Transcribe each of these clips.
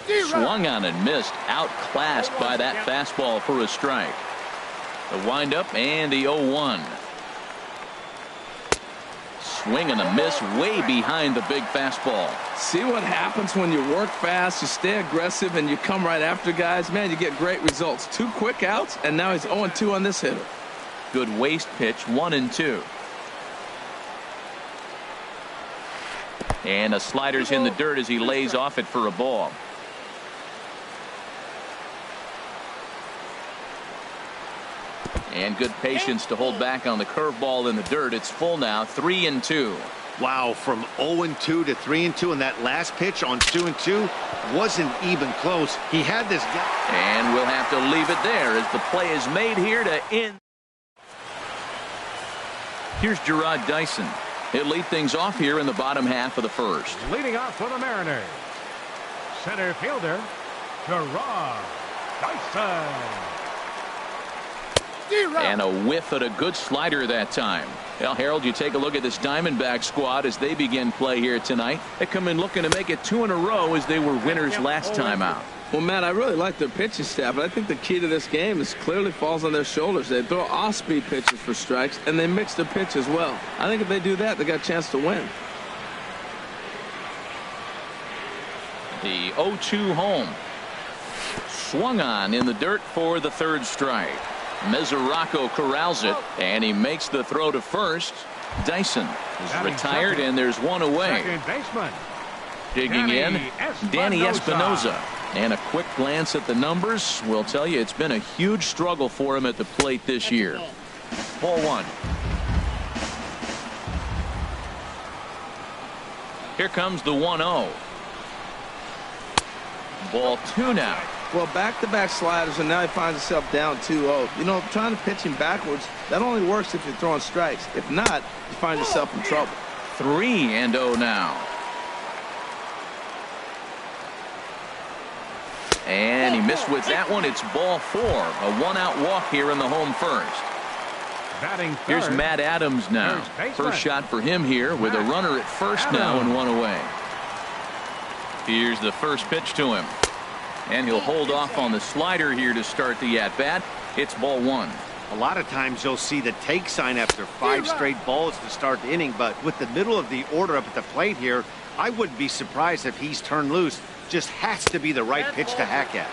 Swung on and missed. Outclassed by that fastball for a strike. The windup and the 0-1. Swing and a miss way behind the big fastball. See what happens when you work fast, you stay aggressive, and you come right after guys? Man, you get great results. 2 quick outs, and now he's 0-2 on this hitter. Good waste pitch, 1-2. And a slider's in the dirt as he lays off it for a ball. And good patience to hold back on the curveball in the dirt. It's full now, 3-2. Wow, from 0-2 to 3-2, and that last pitch on 2-2 wasn't even close. He had this guy. And we'll have to leave it there as the play is made here to end. Here's Gerard Dyson. He'll lead things off here in the bottom half of the first. Leading off for the Mariners, center fielder Gerard Dyson. And a whiff at a good slider that time. Well, Harold, you take a look at this Diamondback squad as they begin play here tonight. They come in looking to make it 2 in a row as they were winners last time out. Well, Matt, I really like their pitching staff, but I think the key to this game is clearly falls on their shoulders. They throw off-speed pitches for strikes, and they mix the pitch as well. I think if they do that, they got a chance to win. The 0-2 home. Swung on in the dirt for the 3rd strike. Mesoraco corrals it, and he makes the throw to first. Dyson is retired, and there's one away. Digging in, Danny Espinoza. And a quick glance at the numbers will tell you it's been a huge struggle for him at the plate this year. Ball 1. Here comes the 1-0. Ball 2 now. Well, back-to-back sliders, and now he finds himself down 2-0. You know, trying to pitch him backwards, that only works if you're throwing strikes. If not, you find yourself in trouble. 3-0 now. And he missed with that one. It's ball 4. A 1-out walk here in the home first. Here's Matt Adams now. First shot for him here with a runner at first now and 1 away. Here's the first pitch to him. And he'll hold off on the slider here to start the at-bat. It's ball 1. A lot of times you'll see the take sign after 5 straight balls to start the inning, but with the middle of the order up at the plate here, I wouldn't be surprised if he's turned loose. Just has to be the right pitch to hack at.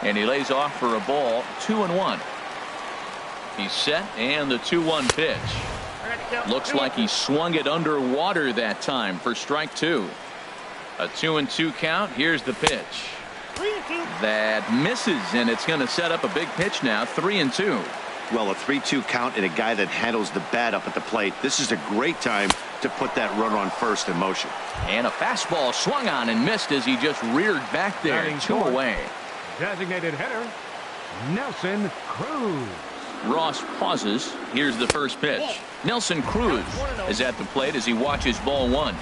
And he lays off for a ball, 2-1. He's set, and the 2-1 pitch. Looks like he swung it underwater that time for strike 2. A 2-2 count. Here's the pitch. That misses, and it's going to set up a big pitch now, 3-2. Well, a 3-2 count and a guy that handles the bat up at the plate. This is a great time to put that runner on first in motion. And a fastball swung on and missed as he just reared back there. 2 away. Designated hitter Nelson Cruz. Ross pauses. Here's the first pitch. Nelson Cruz is at the plate as he watches ball 1.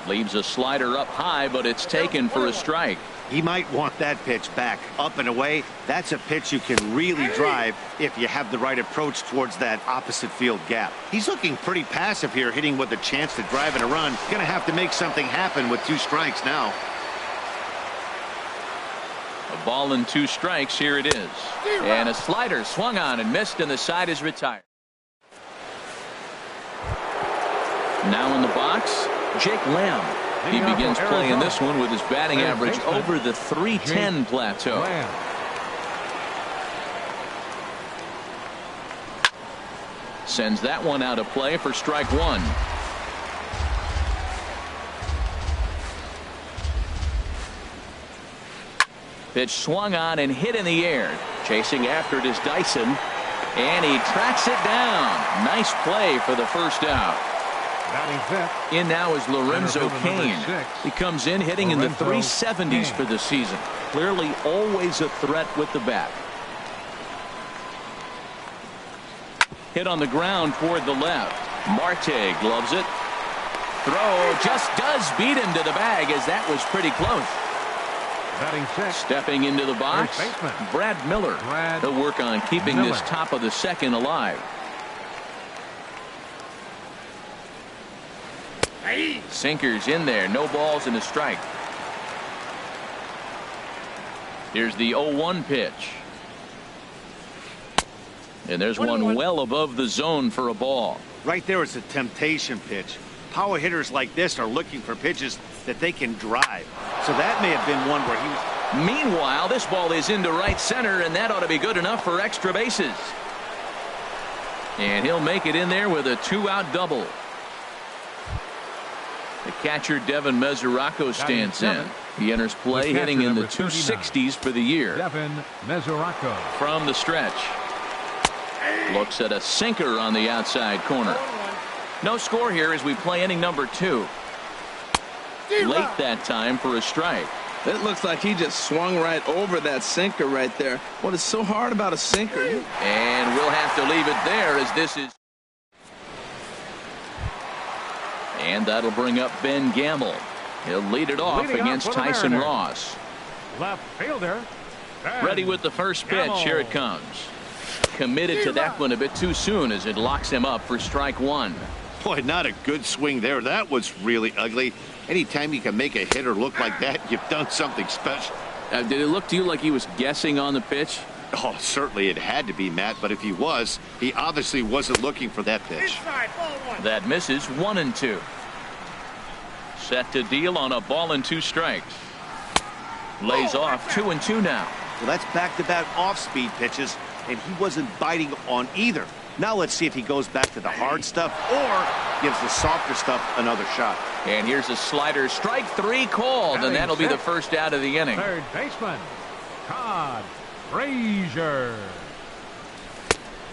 Leaves a slider up high, but it's taken for a strike. He might want that pitch back up and away. That's a pitch you can really drive if you have the right approach towards that opposite field gap. He's looking pretty passive here, hitting with a chance to drive in a run. Gonna have to make something happen with 2 strikes now. A ball and 2 strikes. Here it is. And a slider swung on and missed, and the side is retired. Now in the box, Jake Lamb. He begins playing this one with his batting average over the .310 plateau. Sends that one out of play for strike 1. Pitch swung on and hit in the air. Chasing after it is Dyson. And he tracks it down. Nice play for the first out. In now is Lorenzo Cain. He comes in hitting in the 370s for the season. Clearly always a threat with the bat. Hit on the ground toward the left. Marte gloves it. Throw just does beat him to the bag as that was pretty close. Stepping into the box, Brad Miller. He'll work on keeping this top of the second alive. Sinkers in there. No balls and a strike. Here's the 0-1 pitch. And there's one well above the zone for a ball. Right there is a temptation pitch. Power hitters like this are looking for pitches that they can drive. So that may have been one where he was. Meanwhile, this ball is into right center, and that ought to be good enough for extra bases. And he'll make it in there with a 2-out double. The catcher, Devin Mesoraco, stands in. He enters play hitting in the 260s for the year. Devin Mesoraco. From the stretch. Looks at a sinker on the outside corner. No score here as we play inning number 2. Late that time for a strike. It looks like he just swung right over that sinker right there. What is so hard about a sinker? And we'll have to leave it there as this is. And that'll bring up Ben Gamble. He'll lead it off against Tyson Ross. Left fielder. Ready with the first pitch. Here it comes. Committed to that one a bit too soon as it locks him up for strike 1. Boy, not a good swing there. That was really ugly. Anytime you can make a hitter look like that, you've done something special. Did it look to you like he was guessing on the pitch? Oh, certainly it had to be, Matt, but if he was, he obviously wasn't looking for that pitch. That misses 1-2. Set to deal on a ball and 2 strikes. Lays off 2-2 now. Well, that's back-to-back off-speed pitches, and he wasn't biting on either. Now let's see if he goes back to the hard stuff or gives the softer stuff another shot. And here's a slider. Strike 3 called, and that'll be the first out of the inning. Third baseman, Todd Frazier.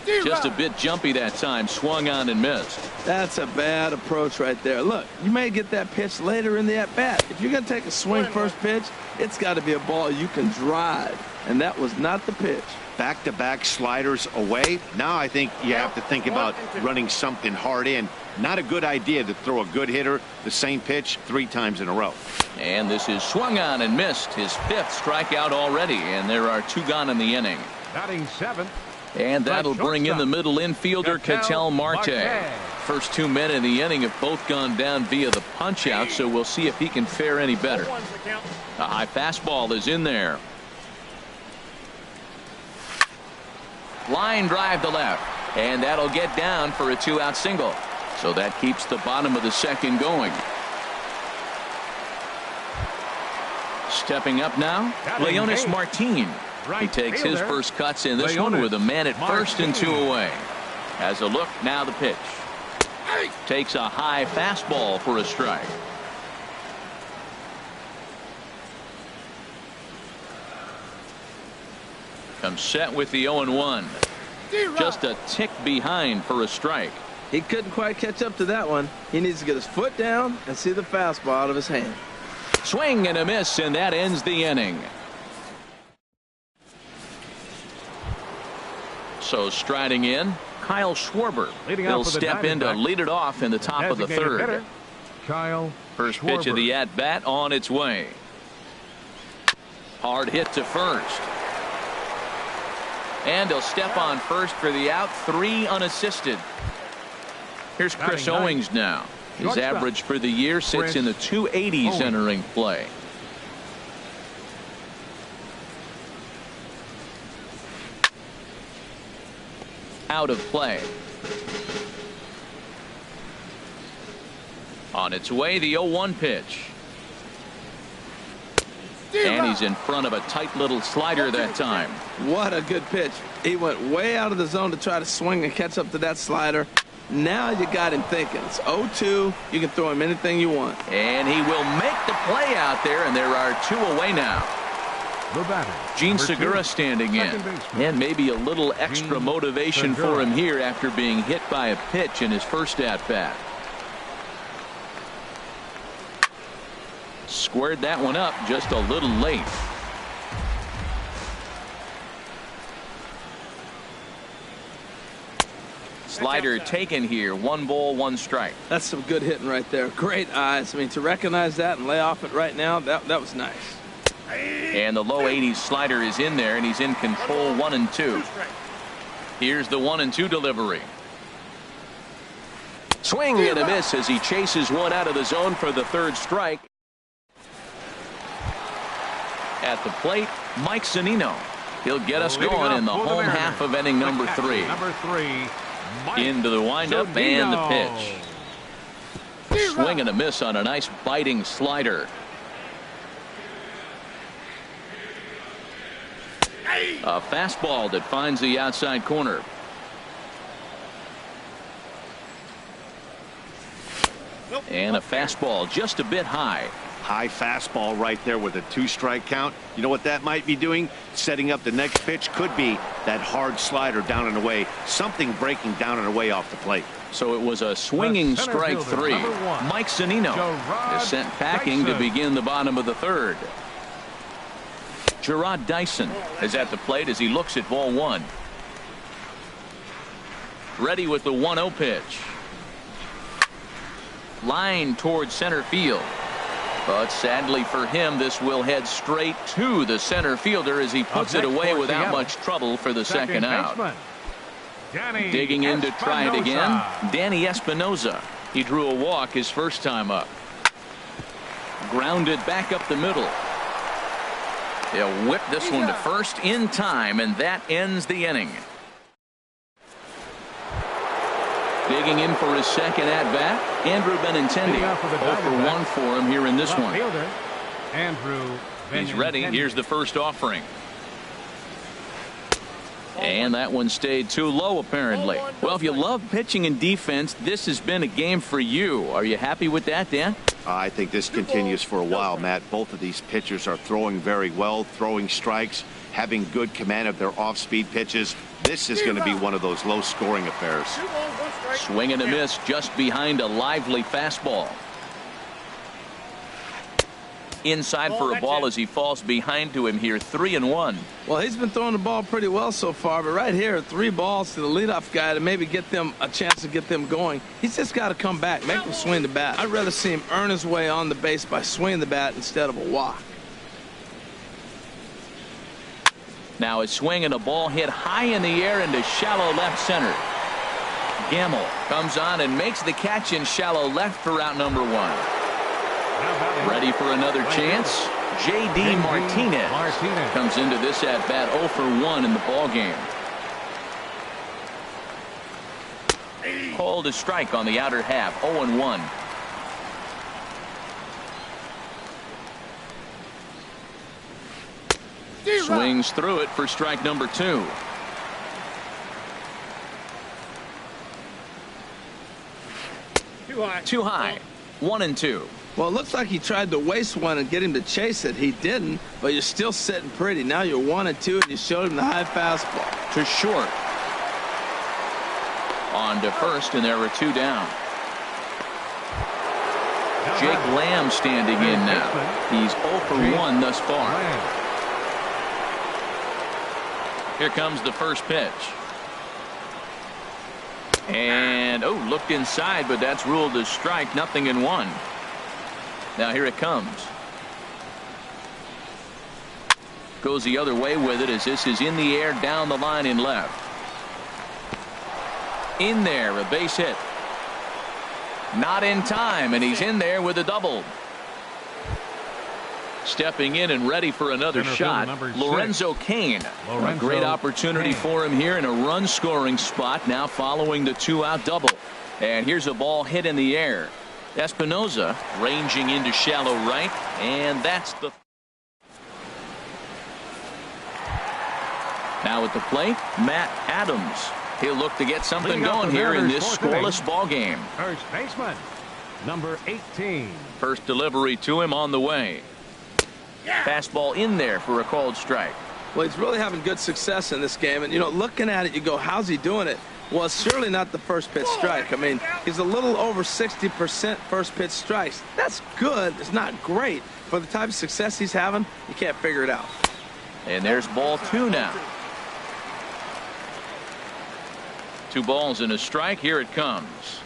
Just a bit jumpy that time. Swung on and missed. That's a bad approach right there. Look, you may get that pitch later in the at-bat. If you're going to take a swing first pitch, it's got to be a ball you can drive. And that was not the pitch. Back-to-back sliders away. Now I think you have to think about running something hard in. Not a good idea to throw a good hitter the same pitch 3 times in a row. And this is swung on and missed. His 5th strikeout already, and there are 2 gone in the inning. Batting 7th. And that'll bring in the middle infielder, Ketel Marte. First 2 men in the inning have both gone down via the punch-out, so we'll see if he can fare any better. A high fastball is in there. Line drive to left, and that'll get down for a 2-out single. So that keeps the bottom of the second going. Stepping up now, Leonis Martin. He takes his first cuts in this one with a man at first and 2 away. Has a look, now the pitch. Takes a high fastball for a strike. Comes set with the 0-1. Just a tick behind for a strike. He couldn't quite catch up to that one. He needs to get his foot down and see the fastball out of his hand. Swing and a miss, and that ends the inning. So striding in, Kyle Schwarber. He'll step in to lead it off in the top of the 3rd. Kyle First Schwarber. pitch of the at-bat on its way. Hard hit to first. And he'll step on first for the out. 3 unassisted. Here's Chris Owings now. His average for the year sits in the 280s entering play. Out of play. On its way, the 0-1 pitch. And he's in front of a tight little slider that time. What a good pitch. He went way out of the zone to try to swing and catch up to that slider. Now you got him thinking. It's 0-2. You can throw him anything you want. And he will make the play out there, and there are 2 away now. The batter, Gene Segura standing in. And maybe a little extra motivation for him here after being hit by a pitch in his first at-bat. Squared that one up just a little late. Slider taken here. 1 ball, 1 strike. That's some good hitting right there. Great eyes. I mean, to recognize that and lay off it right now, that was nice. And the low 80s slider is in there, and he's in control. 1-2. Here's the 1-2 delivery. Swing and a miss as he chases one out of the zone for the third strike. At the plate, Mike Zunino. He'll get us going in the home half of inning number 3. Into the windup and the pitch. Swing and a miss on a nice biting slider. A fastball that finds the outside corner. And a fastball just a bit high. High fastball right there with a 2-strike count. You know what that might be doing? Setting up the next pitch. Could be that hard slider down and away. Something breaking down and away off the plate. So it was a swinging strike 3. Mike Zunino is sent packing to begin the bottom of the third. Gerard Dyson is at the plate as he looks at ball 1. Ready with the 1-0 pitch. Line towards center field. But sadly for him, this will head straight to the center fielder as he puts it away without much trouble for the second out. Digging in to try it again, Danny Espinoza. He drew a walk his first time up. Grounded back up the middle. He'll whip this one to first in time, and that ends the inning. Digging in for his second at-bat, Andrew Benintendi. 0 for 1 for him here in this one. He's ready. Here's the first offering. And that one stayed too low, apparently. Well, if you love pitching and defense, this has been a game for you. Are you happy with that, Dan? I think this continues for a while, Matt. Both of these pitchers are throwing very well, throwing strikes, having good command of their off-speed pitches. This is going to be one of those low-scoring affairs. Swing and a miss just behind a lively fastball. Inside for a ball as he falls behind to him here. 3-1. Well, he's been throwing the ball pretty well so far, but right here, 3 balls to the leadoff guy to maybe get them a chance to get them going. He's just got to come back, make him swing the bat. I'd rather see him earn his way on the base by swinging the bat instead of a walk. Now a swing and a ball hit high in the air into shallow left center. Gamble comes on and makes the catch in shallow left for out number 1. Ready for another chance. J.D. Martinez comes into this at bat 0 for 1 in the ball game. Called a strike on the outer half. 0-1. Swings through it for strike number 2. Too high. 1-2. Well, it looks like he tried to waste one and get him to chase it. He didn't, but you're still sitting pretty. Now you're 1-2, and you showed him the high fastball. To short. On to first, and there are 2 down. Jake Lamb standing in now. He's 0 for 1 thus far. Here comes the first pitch. And, looked inside, but that's ruled as strike. 0-1. Now here it comes. Goes the other way with it as this is in the air down the line in left. In there, a base hit. Not in time, and he's in there with a double. Stepping in and ready for another shot, Lorenzo Cain. A great opportunity for him here in a run-scoring spot now following the 2-out double. And here's a ball hit in the air. Espinoza ranging into shallow right, and that's the. Now at the plate, Matt Adams. He'll look to get something going here in this scoreless ball game. First baseman, number 18. First delivery to him on the way. Fastball in there for a called strike. Well, he's really having good success in this game, and looking at it, you go, how's he doing it? Well, it's surely not the first pitch strike. I mean, he's a little over 60% first pitch strikes. That's good. It's not great. For the type of success he's having, you can't figure it out. And there's ball 2 now. 2 balls and a strike. Here it comes.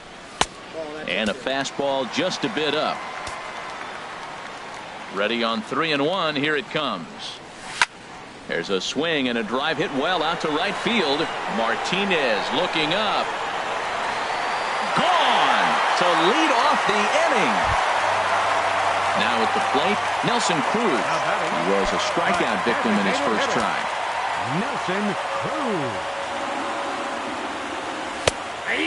And a fastball just a bit up. Ready on 3-1. Here it comes. There's a swing and a drive hit well out to right field. Martinez looking up. Gone. to lead off the inning. Now at the plate, Nelson Cruz. He was a strikeout victim in his first try. Nelson Cruz.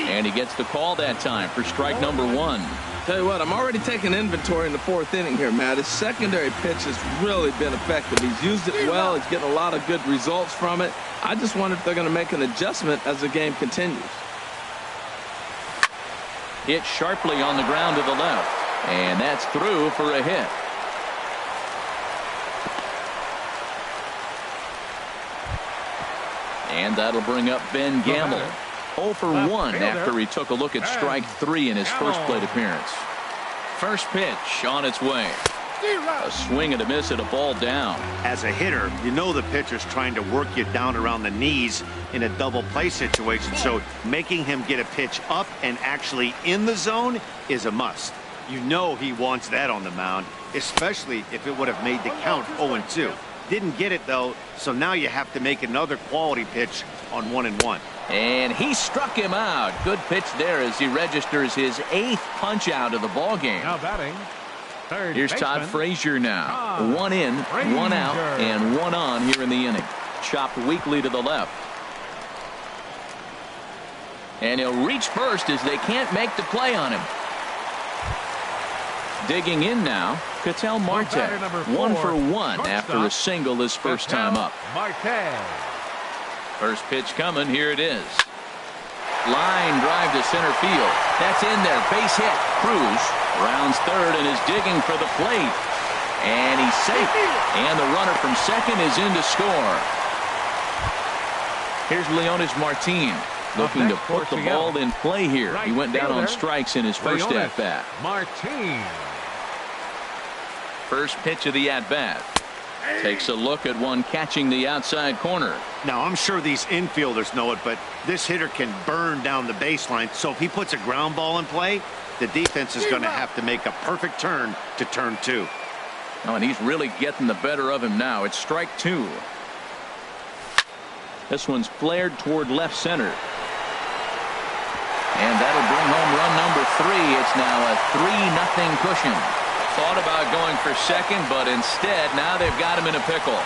And he gets the call that time for strike number 1. Tell you what, I'm already taking inventory in the 4th inning here, Matt. His secondary pitch has really been effective. He's used it well. He's getting a lot of good results from it. I just wonder if they're going to make an adjustment as the game continues. Hit sharply on the ground to the left. And that's through for a hit. And that'll bring up Ben Gamble. 0 for 1 after he took a look at strike 3 in his first plate appearance. First pitch on its way. A swing and a miss at a ball down. As a hitter, you know the pitcher's trying to work you down around the knees in a double play situation, so making him get a pitch up and actually in the zone is a must. You know he wants that on the mound, especially if it would have made the count 0-2. Didn't get it, though, so now you have to make another quality pitch on 1-1. And he struck him out. Good pitch there as he registers his 8th punch out of the ball game. Now batting, third Here's Todd baseman, Frazier now. Todd 1 in, 1 out, Frazier. and 1 on here in the inning. Chopped weakly to the left. And he'll reach first as they can't make the play on him. Digging in now, Ketel Marte. batter number 1 for 1 shortstop, after a single his first time up. Marte. First pitch coming. Here it is. Line drive to center field. That's in there. Base hit. Cruz rounds third and is digging for the plate. And he's safe. And the runner from second is in to score. Here's Leonis Martin looking to put the ball in play here. He went down on strikes in his first at-bat. Martin. First pitch of the at-bat. Takes a look at one catching the outside corner. Now, I'm sure these infielders know it, but this hitter can burn down the baseline, so if he puts a ground ball in play, the defense is going to have to make a perfect turn to turn 2. Oh, and he's really getting the better of him now. It's strike 2. This one's flared toward left center. And that'll bring home run number 3. It's now a 3-0 cushion. Thought about going for second, but instead now they've got him in a pickle.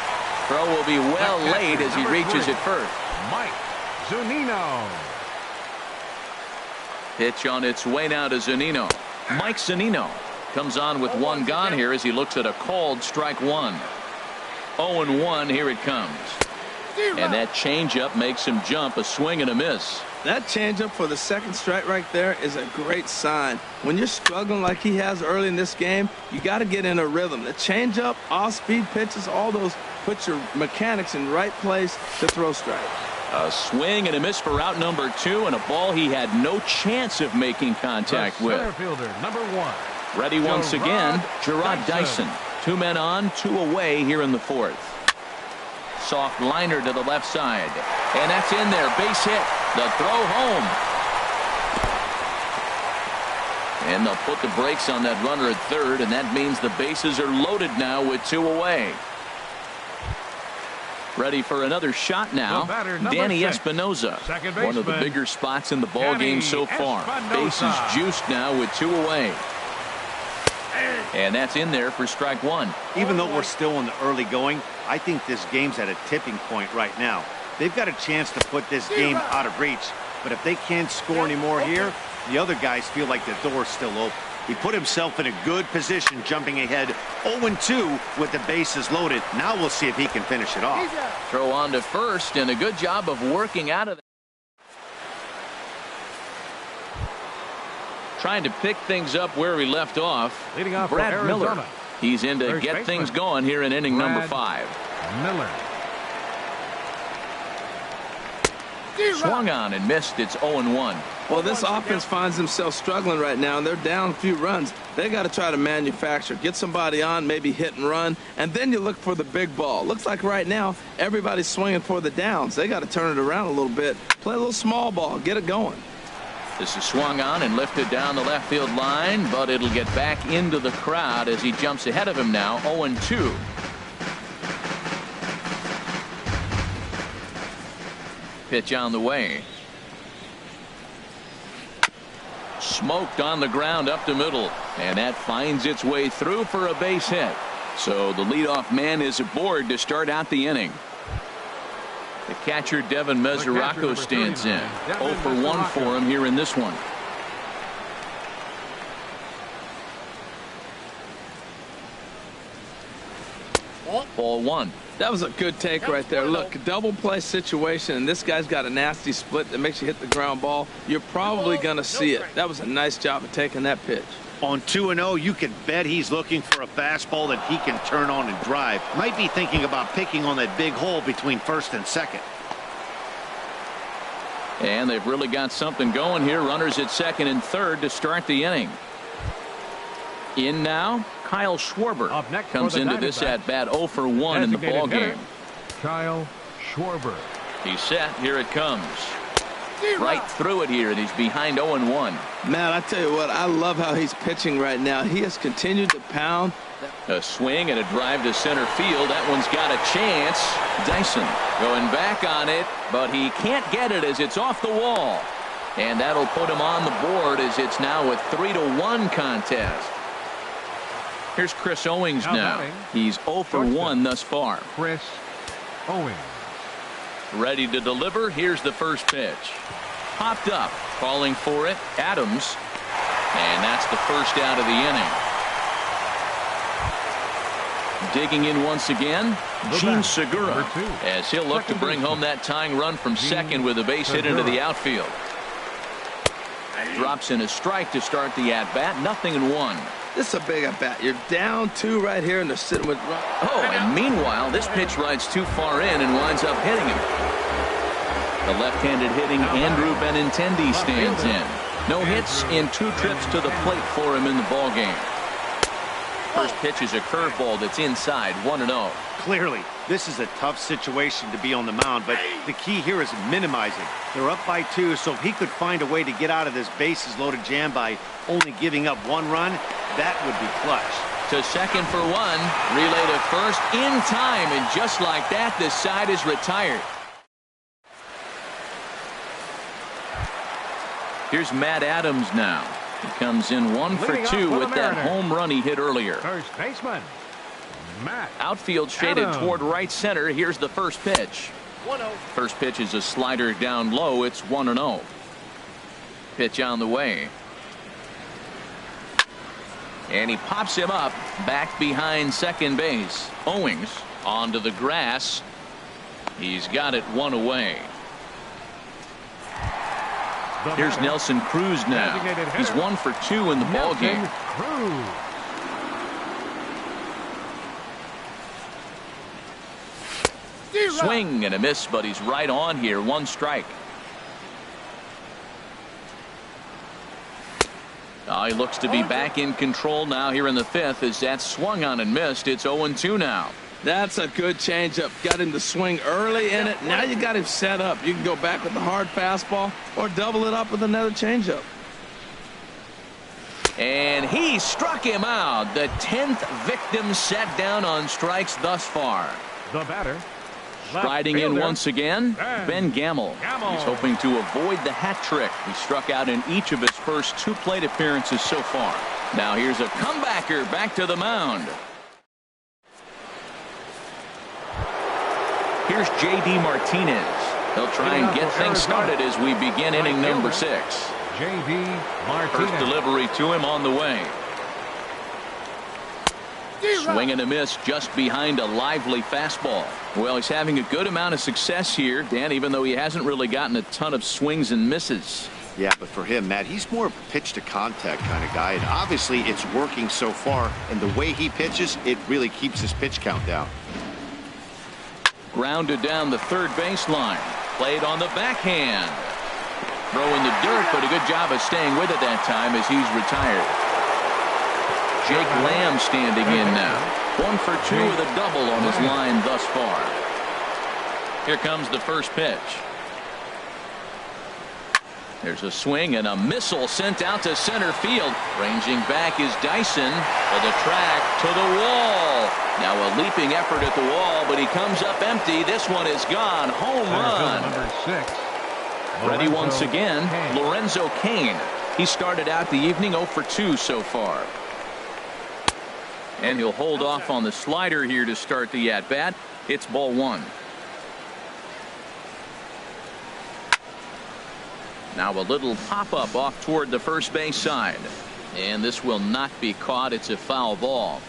Throw will be well laid as he reaches it first. Mike Zunino. Pitch on its way now to Zunino. Mike Zunino comes on with 1 gone here as he looks at a called strike 1. 0-1, here it comes. And that changeup makes him jump. A swing and a miss. That changeup for the second strike right there is a great sign. When you're struggling like he has early in this game, you got to get in a rhythm. The changeup, off-speed pitches, all those put your mechanics in the right place to throw strikes. A swing and a miss for out number 2, and a ball he had no chance of making contact The with. center fielder, number 1. Ready once again, Gerard Dyson. 2 men on, 2 away here in the 4th. Soft liner to the left side. And that's in there. Base hit. The throw home. And they'll put the brakes on that runner at third, and that means the bases are loaded now with 2 away. Ready for another shot now. Danny 6, Espinoza. second One of the baseman, bigger spots in the ball game so far. Espinoza. Bases juiced now with 2 away. And that's in there for strike 1. Even though we're still in the early going, I think this game's at a tipping point right now. They've got a chance to put this game out of reach, but if they can't score anymore here, the other guys feel like the door's still open. He put himself in a good position jumping ahead 0-2 with the bases loaded. Now we'll see if he can finish it off. Throw on to first, and a good job of working out of that. Trying to pick things up where he left off. Leading off Brad for Miller. Arizona. He's in to First get baseman, things going here in inning number Brad 5. Miller. Swung on and missed. It's 0-1. Well, this offense finds themselves struggling right now, and they're down a few runs. They got to try to manufacture, get somebody on, maybe hit and run, and then you look for the big ball. Looks like right now everybody's swinging for the downs. They got to turn it around a little bit, play a little small ball, get it going. This is swung on and lifted down the left field line, but it'll get back into the crowd as he jumps ahead of him now. 0-2. Pitch on the way. smoked on the ground up the middle, and that finds its way through for a base hit. So the leadoff man is aboard to start out the inning. The catcher Devin Mesoraco stands in. 0 for 1 for him here in this one. Ball 1. That was a good take right there. Look, double play situation, and this guy's got a nasty split that makes you hit the ground ball. You're probably going to see it. That was a nice job of taking that pitch. On 2-0, you can bet he's looking for a fastball that he can turn on and drive. Might be thinking about picking on that big hole between first and second. And they've really got something going here. Runners at second and third to start the inning. In now, Kyle Schwarber comes into this at bat 0 for 1 in the ball game. Kyle Schwarber. He's set. Here it comes. Right through it here, and he's behind 0-1. Man, I tell you what, I love how he's pitching right now. He has continued to pound. A swing and a drive to center field. That one's got a chance. Dyson going back on it, but he can't get it as it's off the wall. And that'll put him on the board as it's now a 3-1 contest. Here's Chris Owings now. He's 0 for 1 thus far. Chris Owings. Ready to deliver. Here's the first pitch. Popped up. Calling for it. Adams. And that's the first out of the inning. Digging in once again, Gene Segura, as he'll look to bring home that tying run from second with a base hit into the outfield. Drops in a strike to start the at-bat. 0-1. This is a big at-bat. You're down 2 right here, and they're sitting with... Oh, and meanwhile, this pitch rides too far in and winds up hitting him. The left-handed hitting Andrew Benintendi stands in. No hits in 2 trips to the plate for him in the ballgame. First pitch is a curveball that's inside. 1-0. Clearly, this is a tough situation to be on the mound, but the key here is minimizing. They're up by 2, so if he could find a way to get out of this bases-loaded jam by only giving up 1 run, that would be clutch. To second for 1. Relay to first in time, and just like that, this side is retired. Here's Matt Adams now. He comes in 1 for 2 with that home run he hit earlier. First baseman, Matt Outfield shaded Adams. toward right center. Here's the first pitch. 1-0. First pitch is a slider down low. It's 1-0. Pitch on the way. And he pops him up back behind second base. Owings onto the grass. He's got it 1 away. Here's Nelson Cruz now. He's 1 for 2 in the ballgame. Swing and a miss, but he's right on here. 1 strike. He looks to be back in control now here in the 5th as that swung on and missed. It's 0-2 now. That's a good changeup. Got him to swing early in it. Now you got him set up. You can go back with the hard fastball or double it up with another changeup. And he struck him out. The 10th victim set down on strikes thus far. The batter. Striding in once again, Ben Gamel. He's hoping to avoid the hat trick. He struck out in each of his first 2 plate appearances so far. Now here's a comebacker back to the mound. Here's J.D. Martinez. He'll try and get things started as we begin inning number 6. J.D. Martinez. First delivery to him on the way. Swing and a miss just behind a lively fastball. Well, he's having a good amount of success here, Dan, even though he hasn't really gotten a ton of swings and misses. Yeah, but for him, Matt, he's more of a pitch-to-contact kind of guy, and obviously it's working so far, and the way he pitches, it really keeps his pitch count down. Grounded down the third baseline. Played on the backhand. Throw in the dirt, but a good job of staying with it that time as he's retired. Jake Lamb standing in now. 1 for 2 with a double on his line thus far. Here comes the first pitch. There's a swing and a missile sent out to center field. Ranging back is Dyson to the track, to the wall. Now a leaping effort at the wall, but he comes up empty. This one is gone. Home run. Number 6. Ready once again, Lorenzo Cain. He started out the evening 0 for 2 so far. And he'll hold off on the slider here to start the at-bat. It's ball 1. Now a little pop-up off toward the first base side. And this will not be caught. It's a foul ball.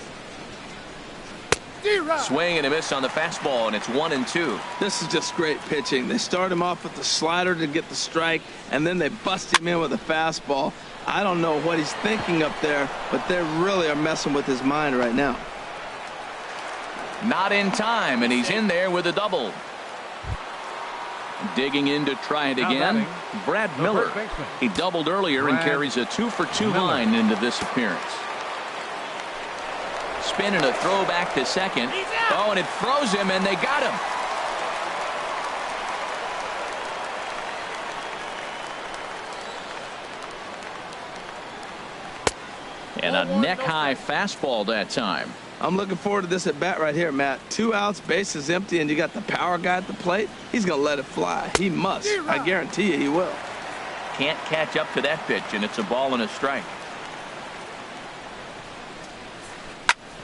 Swing and a miss on the fastball, and it's 1-2. This is just great pitching. They start him off with the slider to get the strike, and then they bust him in with a fastball. I don't know what he's thinking up there, but they really are messing with his mind right now. Not in time, and he's in there with a double. Digging in to try it again, Brad Miller. He doubled earlier and carries a 2 for 2 line into this appearance. Spin and a throw back to second. Oh, and it froze him, and they got him. And a neck-high fastball that time. I'm looking forward to this at bat right here, Matt. 2 outs, bases empty, and you got the power guy at the plate. He's going to let it fly. He must. I guarantee you he will. Can't catch up to that pitch, and it's a ball and a strike.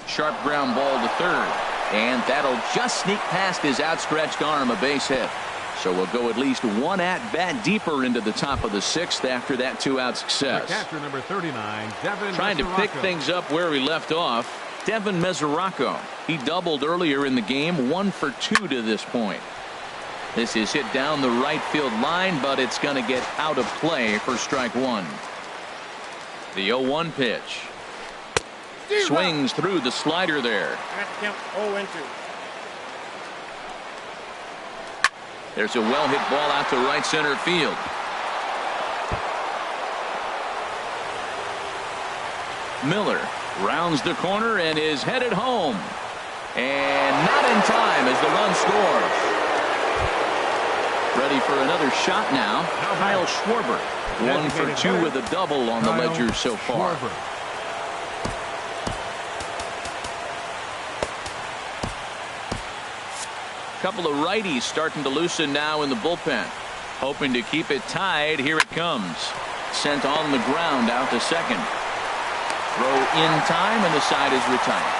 Sharp ground ball to third, and that'll just sneak past his outstretched arm, a base hit. So we'll go at least 1 at-bat deeper into the top of the 6th after that 2-out success. Catcher number 39, Devin Trying to pick things up where we left off, Devin Mesoraco. He doubled earlier in the game, 1 for 2 to this point. This is hit down the right field line, but it's going to get out of play for strike 1. The 0-1 pitch. Swings through the slider there. Count 0-2. There's a well-hit ball out to right center field. Miller rounds the corner and is headed home. And not in time as the run scores. Ready for another shot now. Kyle Schwarber. 1 for 2 with a double on the ledger so far. Couple of righties starting to loosen now in the bullpen. Hoping to keep it tied. Here it comes. Sent on the ground out to second. Throw in time, and the side is retired.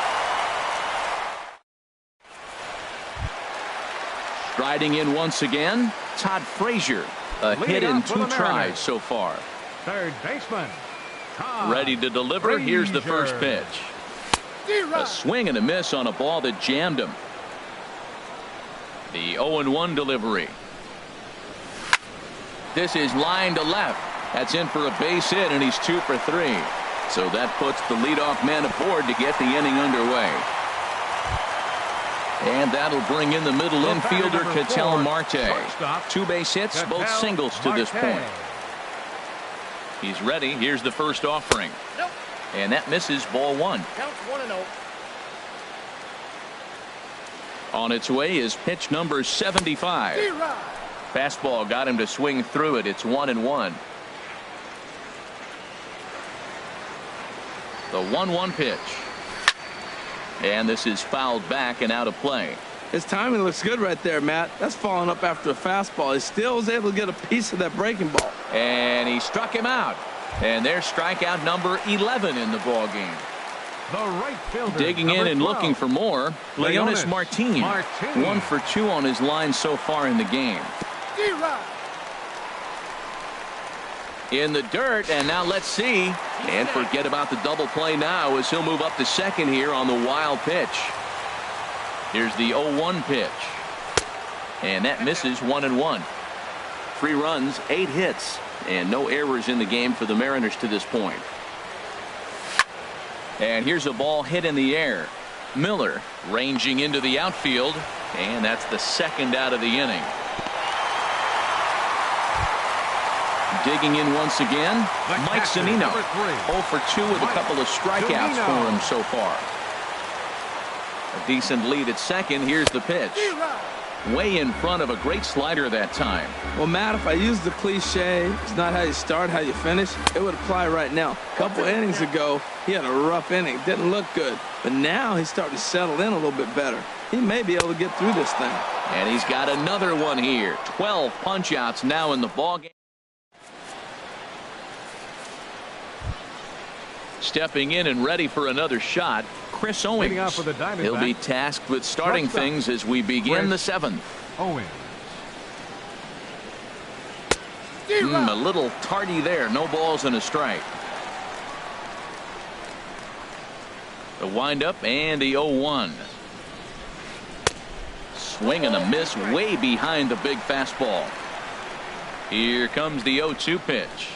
Striding in once again, Todd Frazier. A hit in 2 tries so far. Third baseman, Todd Ready to deliver. Frazier. Here's the first pitch. A swing and a miss on a ball that jammed him. The 0-1 delivery. This is line to left. That's in for a base hit, and he's 2 for 3. So that puts the leadoff man aboard to get the inning underway. And that'll bring in the middle infielder, Ketel Marte. 2 base hits, both singles to this point. He's ready. Here's the first offering. And that misses, ball 1. Count 1-0. On its way is pitch number 75. Fastball got him to swing through it. It's 1-1. The 1-1 pitch. And this is fouled back and out of play. His timing looks good right there, Matt. That's falling up after a fastball. He still was able to get a piece of that breaking ball. And he struck him out. And there's strikeout number 11 in the ball game. The right fielder, Digging in and 12. looking for more, Leonis Martin. 1 for 2 on his line so far in the game. In the dirt, and now let's see. And forget about the double play now as he'll move up to second here on the wild pitch. Here's the 0-1 pitch. And that misses, 1-1. 3 runs, 8 hits, and no errors in the game for the Mariners to this point. And here's a ball hit in the air. Miller ranging into the outfield, and that's the second out of the inning. Digging in once again, Mike Zunino. 0 for 2 with a couple of strikeouts for him so far. A decent lead at second. Here's the pitch. Way in front of a great slider that time. Well, Matt, if I use the cliche, it's not how you start, how you finish, it would apply right now. A couple innings ago, he had a rough inning. Didn't look good. But now he's starting to settle in a little bit better. He may be able to get through this thing. And he's got another one here. 12 punch outs now in the ballgame. Stepping in and ready for another shot, Chris Leading off Owings. for the Diamondbacks. He'll be tasked with starting Shortstop. things as we begin the Chris 7th. Owings. A little tardy there. No balls and a strike. The windup and the 0-1. Swing and a miss way behind the big fastball. Here comes the 0-2 pitch.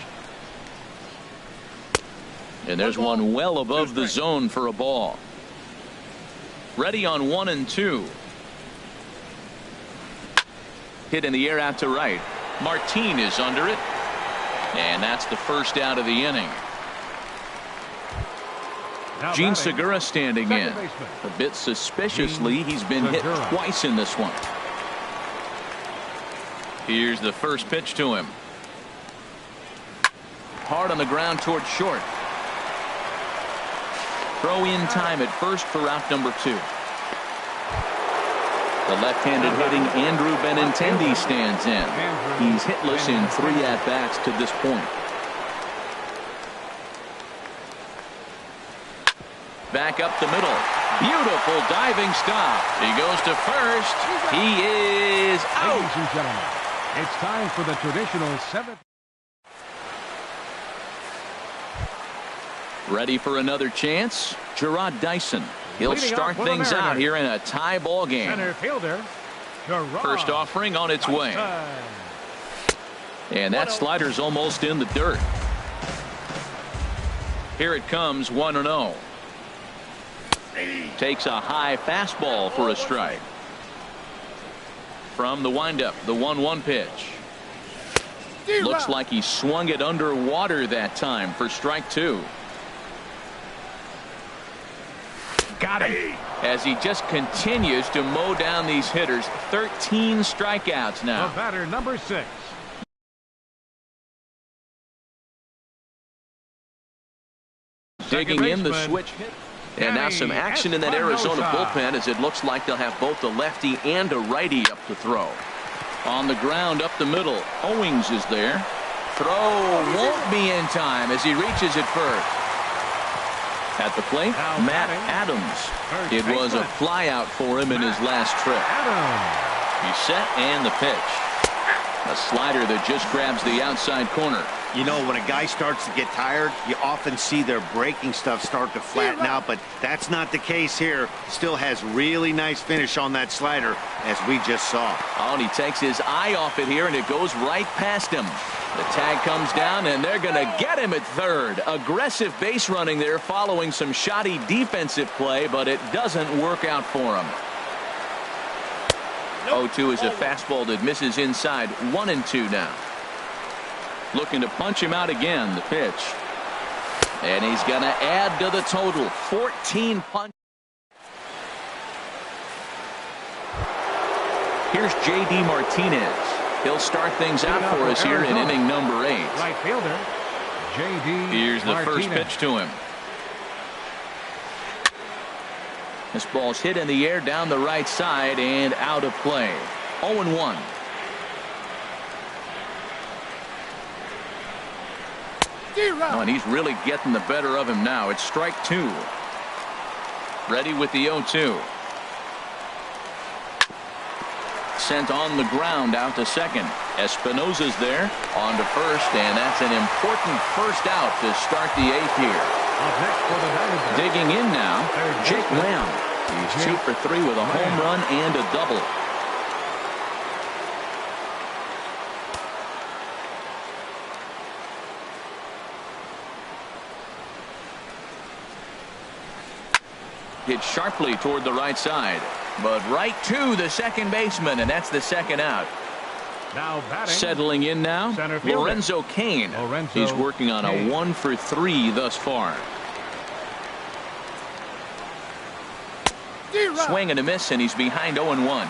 And there's one well above the zone for a ball. Ready on 1 and 2. Hit in the air out to right. Martin is under it. And that's the first out of the inning. Now Gene batting, Segura standing in. second baseman. A bit suspiciously, he's been hit Segura. twice in this one. Here's the first pitch to him. Hard on the ground towards short. Throw in time at first for out number 2. The left-handed hitting Andrew Benintendi stands in. He's hitless in 3 at-bats to this point. Back up the middle. Beautiful diving stop. He goes to first. He is out. Ladies and gentlemen, it's time for the traditional 7th. Ready for another chance? Gerard Dyson. He'll Leading start off for the things out Mariners. here in a tie ball game. Center fielder. Gerard First offering on its way. Dyson. And that slider's almost in the dirt. Here it comes, 1-0. Takes a high fastball for a strike. From the windup, the 1-1 pitch. Looks like he swung it underwater that time for strike 2. Got him. As he just continues to mow down these hitters. 13 strikeouts The now. batter, number 6. Digging in the baseman. switch hit. And now some action in that Arizona bullpen as it looks like they'll have both a lefty and a righty up to throw. On the ground up the middle. Owings is there. Throw won't be in time as he reaches it first. At the plate, Now Matt batting. Adams. First It was a baseman. flyout for him in his last trip. Adams. He's set and the pitch. A slider that just grabs the outside corner. You know, when a guy starts to get tired, you often see their breaking stuff start to flatten out, but that's not the case here. Still has really nice finish on that slider, as we just saw. Oh, and he takes his eye off it here, and it goes right past him. The tag comes down, and they're going to get him at third. Aggressive base running there following some shoddy defensive play, but it doesn't work out for him. 0-2 is a fastball that misses inside. 1-2 now. Looking to punch him out again. The pitch. And he's going to add to the total. 14 punch. Here's J.D. Martinez. He'll start things out for us here in inning number 8. Right fielder. J.D. Here's the first Martinez. pitch to him. This ball's hit in the air down the right side and out of play. 0-1. Oh, and he's really getting the better of him now. It's strike 2. Ready with the 0-2. Sent on the ground out to second. Espinosa's there on to first, and that's an important first out to start the 8th here. Up next for the Diamondbacks. Digging in now, Third Jake baseman. Lamb. He's 2 for 3 with a home run and a double. Hit sharply toward the right side, but right to the second baseman, and that's the second out. Now batting. Settling in now, Center fielder. Lorenzo Cain. Lorenzo He's working on Cain. a 1 for 3 thus far. Swing and a miss, and he's behind 0-1.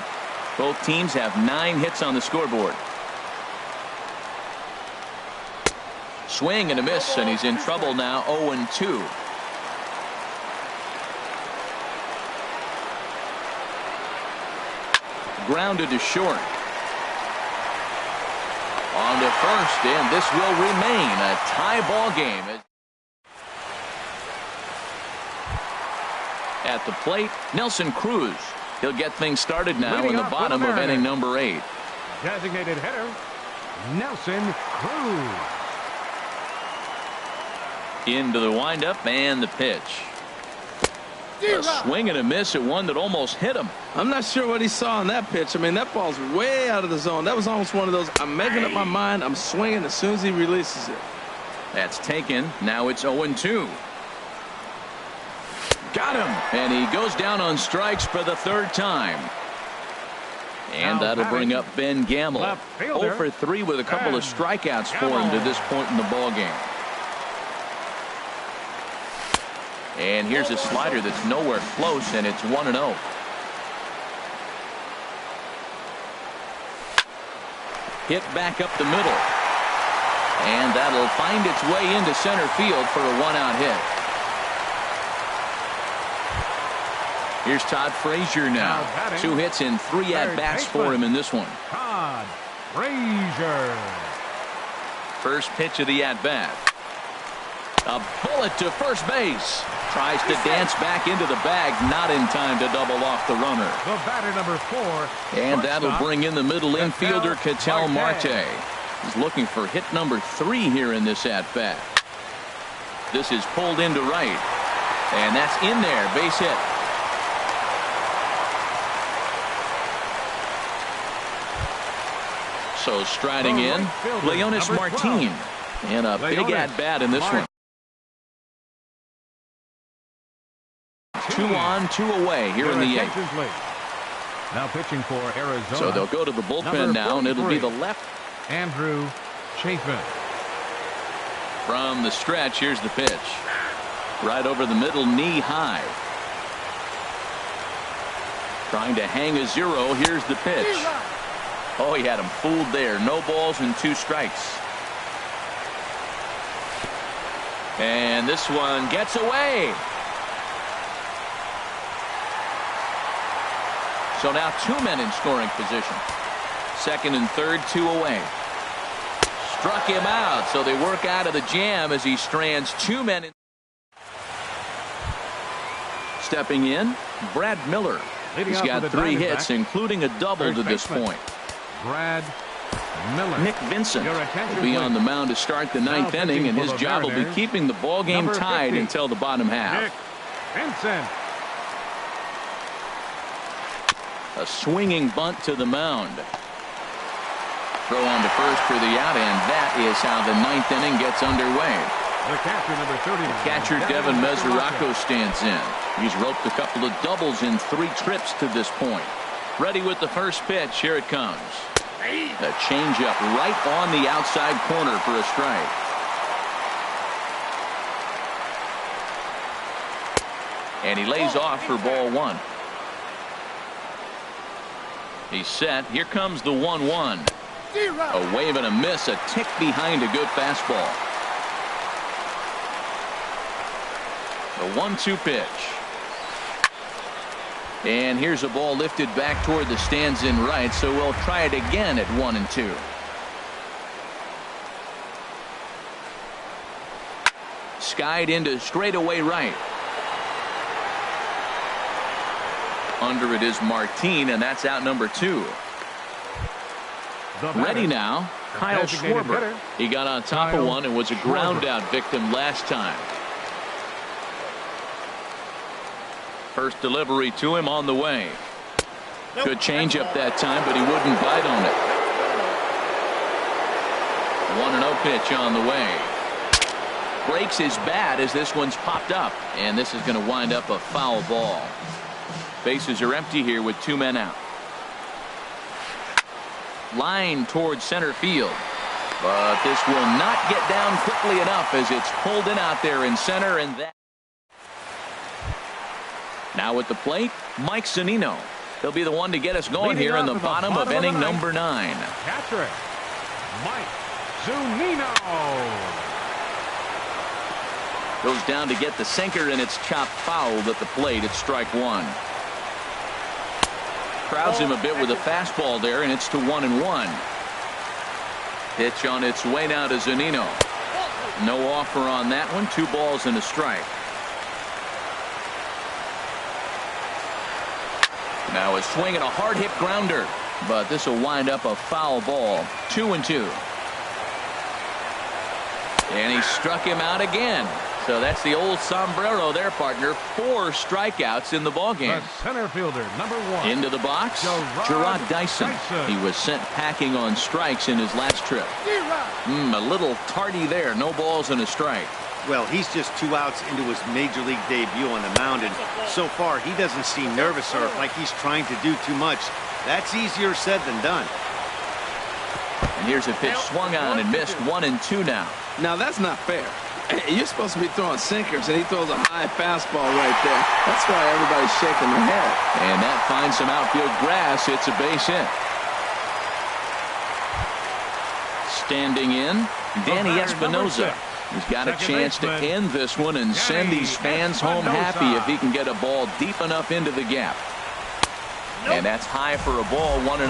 Both teams have 9 hits on the scoreboard. Swing and a miss, and he's in trouble now. 0-2. Grounded to short. On to first, and this will remain a tie ball game. At the plate, Nelson Cruz. He'll get things started now in the bottom of inning number 8. Designated hitter, Nelson Cruz. Into the windup and the pitch. A swing and a miss at one that almost hit him. I'm not sure what he saw on that pitch. I mean, that ball's way out of the zone. That was almost one of those, I'm making up my mind, I'm swinging as soon as he releases it. That's taken. Now it's 0-2. Got him. And he goes down on strikes for the 3rd time. And that'll bring up Ben Gamble. 0 for 3 with a couple of strikeouts for him to this point in the ballgame. And here's a slider that's nowhere close, and it's 1-0. Hit back up the middle. And that'll find its way into center field for a 1-out hit. Here's Todd Frazier now. 2 hits and 3 at-bats for him in this one. Todd Frazier. First pitch of the at-bat. A bullet to first base. Tries to dance back into the bag, not in time to double off the runner. The batter number 4. And that'll bring in the middle infielder, Ketel Marte. He's looking for hit number 3 here in this at-bat. This is pulled into right. And that's in there, base hit. So striding in, Leonis Martin. And a big at-bat in this one. 2 on, 2 away here in the 8th. Now pitching for Arizona. So they'll go to the bullpen now, and it'll be the left. Andrew Chafin. From the stretch, here's the pitch. Right over the middle, knee high. Trying to hang a 0. Here's the pitch. Oh, he had him fooled there. No balls and 2 strikes. And this one gets away. So now 2 men in scoring position. 2nd and 3rd, 2 away. Struck him out, so they work out of the jam as he strands 2 men in. Stepping in, Brad Miller. He's got 3 hits, including a double to this point. Brad Miller. Nick Vincent will be on the mound to start the 9th inning, and his job will be keeping the ball game tied until the bottom half. Nick Vincent. A swinging bunt to the mound. Throw on to first for the out, and that is how the 9th inning gets underway. The catcher, number 39. Catcher Devin Mesoraco stands in. He's roped a couple of doubles in 3 trips to this point. Ready with the first pitch. Here it comes. A changeup right on the outside corner for a strike. And he lays off for ball 1. He's set. Here comes the 1-1. A wave and a miss, a tick behind a good fastball. The 1-2 pitch. And here's a ball lifted back toward the stands in right, so we'll try it again at 1-2. Skied into straightaway right. Under it is Martin, and that's out number 2. Ready now, Kyle Schwarber. He got on top of one and was a ground out victim last time. First delivery to him on the way. Good changeup that time, but he wouldn't bite on it. 1-0 pitch on the way. Breaks his bat as this one's popped up, and this is going to wind up a foul ball. Bases are empty here with 2 men out. Line towards center field, but this will not get down quickly enough as it's pulled in out there in center, and that. Now at the plate, Mike Zunino. He'll be the one to get us going here in the bottom of inning number 9. Catcher, Mike Zunino. Goes down to get the sinker, and it's chopped foul at the plate at strike 1. Crowds him a bit with a fastball there, and it's to 1-1. Pitch on its way now to Zunino. No offer on that one. 2 balls and a strike. Now a swing and a hard hit grounder, but this will wind up a foul ball. 2-2. And he struck him out again. So that's the old sombrero there, partner. 4 strikeouts in the ballgame. The center fielder, number 1. Into the box, Gerard Dyson. He was sent packing on strikes in his last trip. A little tardy there. No balls and a strike. Well, he's just 2 outs into his major league debut on the mound, and so far he doesn't seem nervous or like he's trying to do too much. That's easier said than done. And here's a pitch swung on and missed. 1-2 now. Now that's not fair. You're supposed to be throwing sinkers, and he throws a high fastball right there. That's why everybody's shaking their head. And that finds some outfield grass. It's a base hit. Standing in, Danny Espinosa. He's got a chance to end this one and send these fans home happy if he can get a ball deep enough into the gap. And that's high for a ball. 1-0.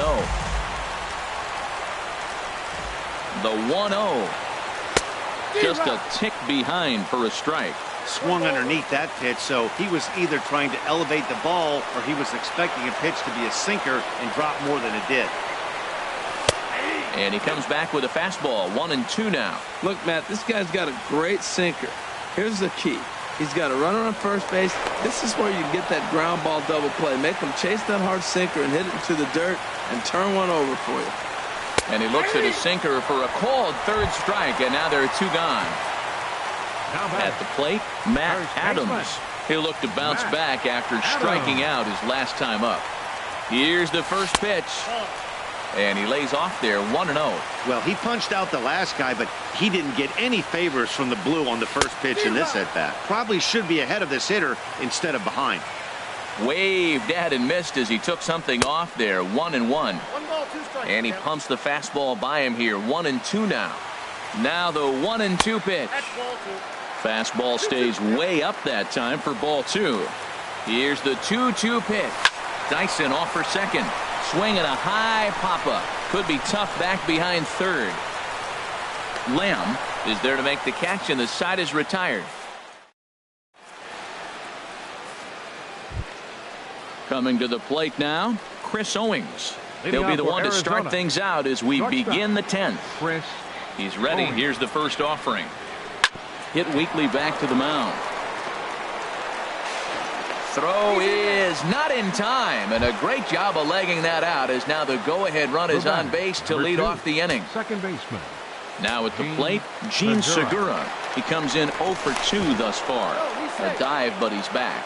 The 1-0. Just a tick behind for a strike. Swung underneath that pitch, so he was either trying to elevate the ball or he was expecting a pitch to be a sinker and drop more than it did. And he comes back with a fastball. 1-2 now. Look, Matt, this guy's got a great sinker. Here's the key. He's got a runner on first base. This is where you get that ground ball double play. Make him chase that hard sinker and hit it into the dirt and turn one over for you. And he looks at his sinker for a called 3rd strike, and now there are 2 gone. At the plate, Matt Adams. He'll look to bounce back after striking out his last time up. Here's the first pitch. And he lays off there. 1-0. Well, he punched out the last guy, but he didn't get any favors from the blue on the first pitch in this at-bat. Probably should be ahead of this hitter instead of behind. Waved at and missed as he took something off there. 1-1. 1 ball, 2 strikes. And he pumps the fastball by him here. 1-2 now. Now the 1-2 pitch. That's ball 2. Fastball stays way up that time for ball 2. Here's the 2-2 pitch. Dyson off for second. Swing and a high pop-up. Could be tough back behind third. Lamb is there to make the catch, and the side is retired. Coming to the plate now, Chris Owings. He'll be the one to start things out as we begin the 10th. Chris. He's ready. Here's the first offering. Hit weakly back to the mound. Throw is not in time, and a great job of legging that out as now the go-ahead run is on base to lead off the inning. Second baseman. Now at the plate, Gene Segura. He comes in 0 for 2 thus far. A dive, but he's back.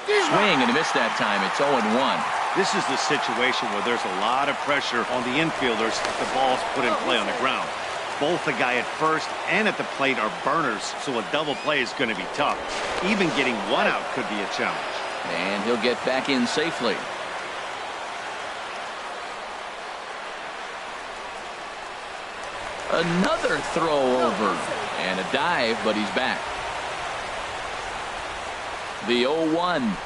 Swing and a miss that time. It's 0-1. This is the situation where there's a lot of pressure on the infielders if the ball's put in play on the ground. Both the guy at first and at the plate are burners, so a double play is going to be tough. Even getting 1 out could be a challenge. And he'll get back in safely. Another throw over and a dive, but he's back. The 0-1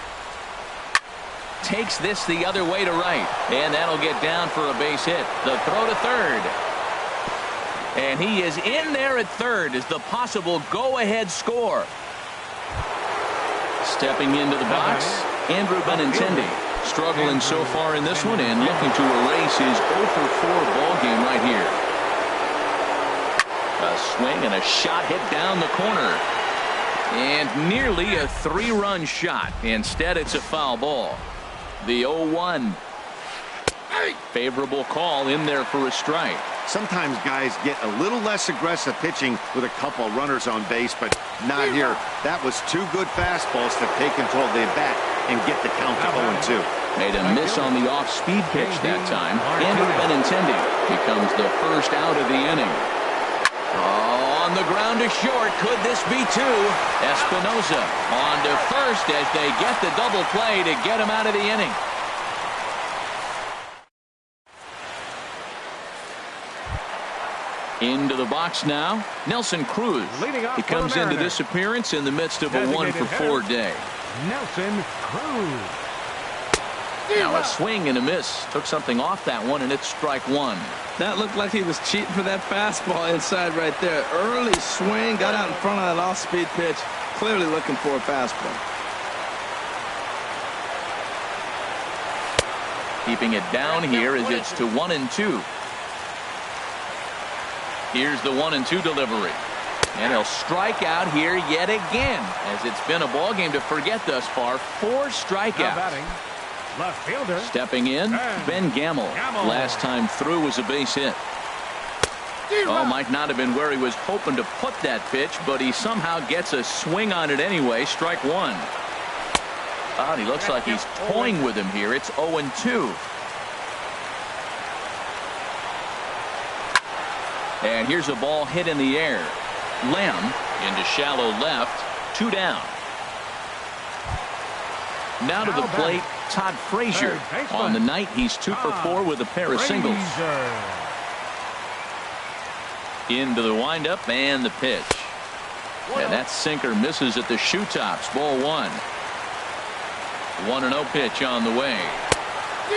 takes this the other way to right, and that'll get down for a base hit. The throw to third. And he is in there at third as the possible go-ahead score. Stepping into the box, Andrew Benintendi. Struggling so far in this one and looking to erase his 0 for 4 ball game right here. A swing and a shot hit down the corner. And nearly a 3-run shot. Instead, it's a foul ball. The 0-1. Favorable call in there for a strike. Sometimes guys get a little less aggressive pitching with a couple runners on base, but not here. That was 2 good fastballs to take control of the bat and get the count to 0-2. Made a miss on the off-speed pitch that time. Andrew Benintendi becomes the first out of the inning. Oh, on the ground to short. Could this be 2? Espinosa on to first as they get the double play to get him out of the inning. Into the box now, Nelson Cruz. He comes into this appearance in the midst of a 1 for 4 day. Nelson Cruz. Now a swing and a miss. Took something off that one, and it's strike one. That looked like he was cheating for that fastball inside right there. Early swing, got out in front of that off-speed pitch. Clearly looking for a fastball. Keeping it down here as it's to 1-2. Here's the 1-2 delivery. And he'll strike out here yet again, as it's been a ball game to forget thus far. 4 strikeouts. Left fielder. Stepping in, Ben Gamble. Last time through was a base hit. Oh, might not have been where he was hoping to put that pitch, but he somehow gets a swing on it anyway. Strike one. Oh, he looks like he's toying with him here. It's 0-2. And here's a ball hit in the air. Lamb into shallow left. 2 down. Now to the plate, Todd Frazier. On the night, he's 2 for 4 with a pair of singles. Into the windup and the pitch. And that sinker misses at the shoe tops. Ball 1. 1-0 pitch on the way.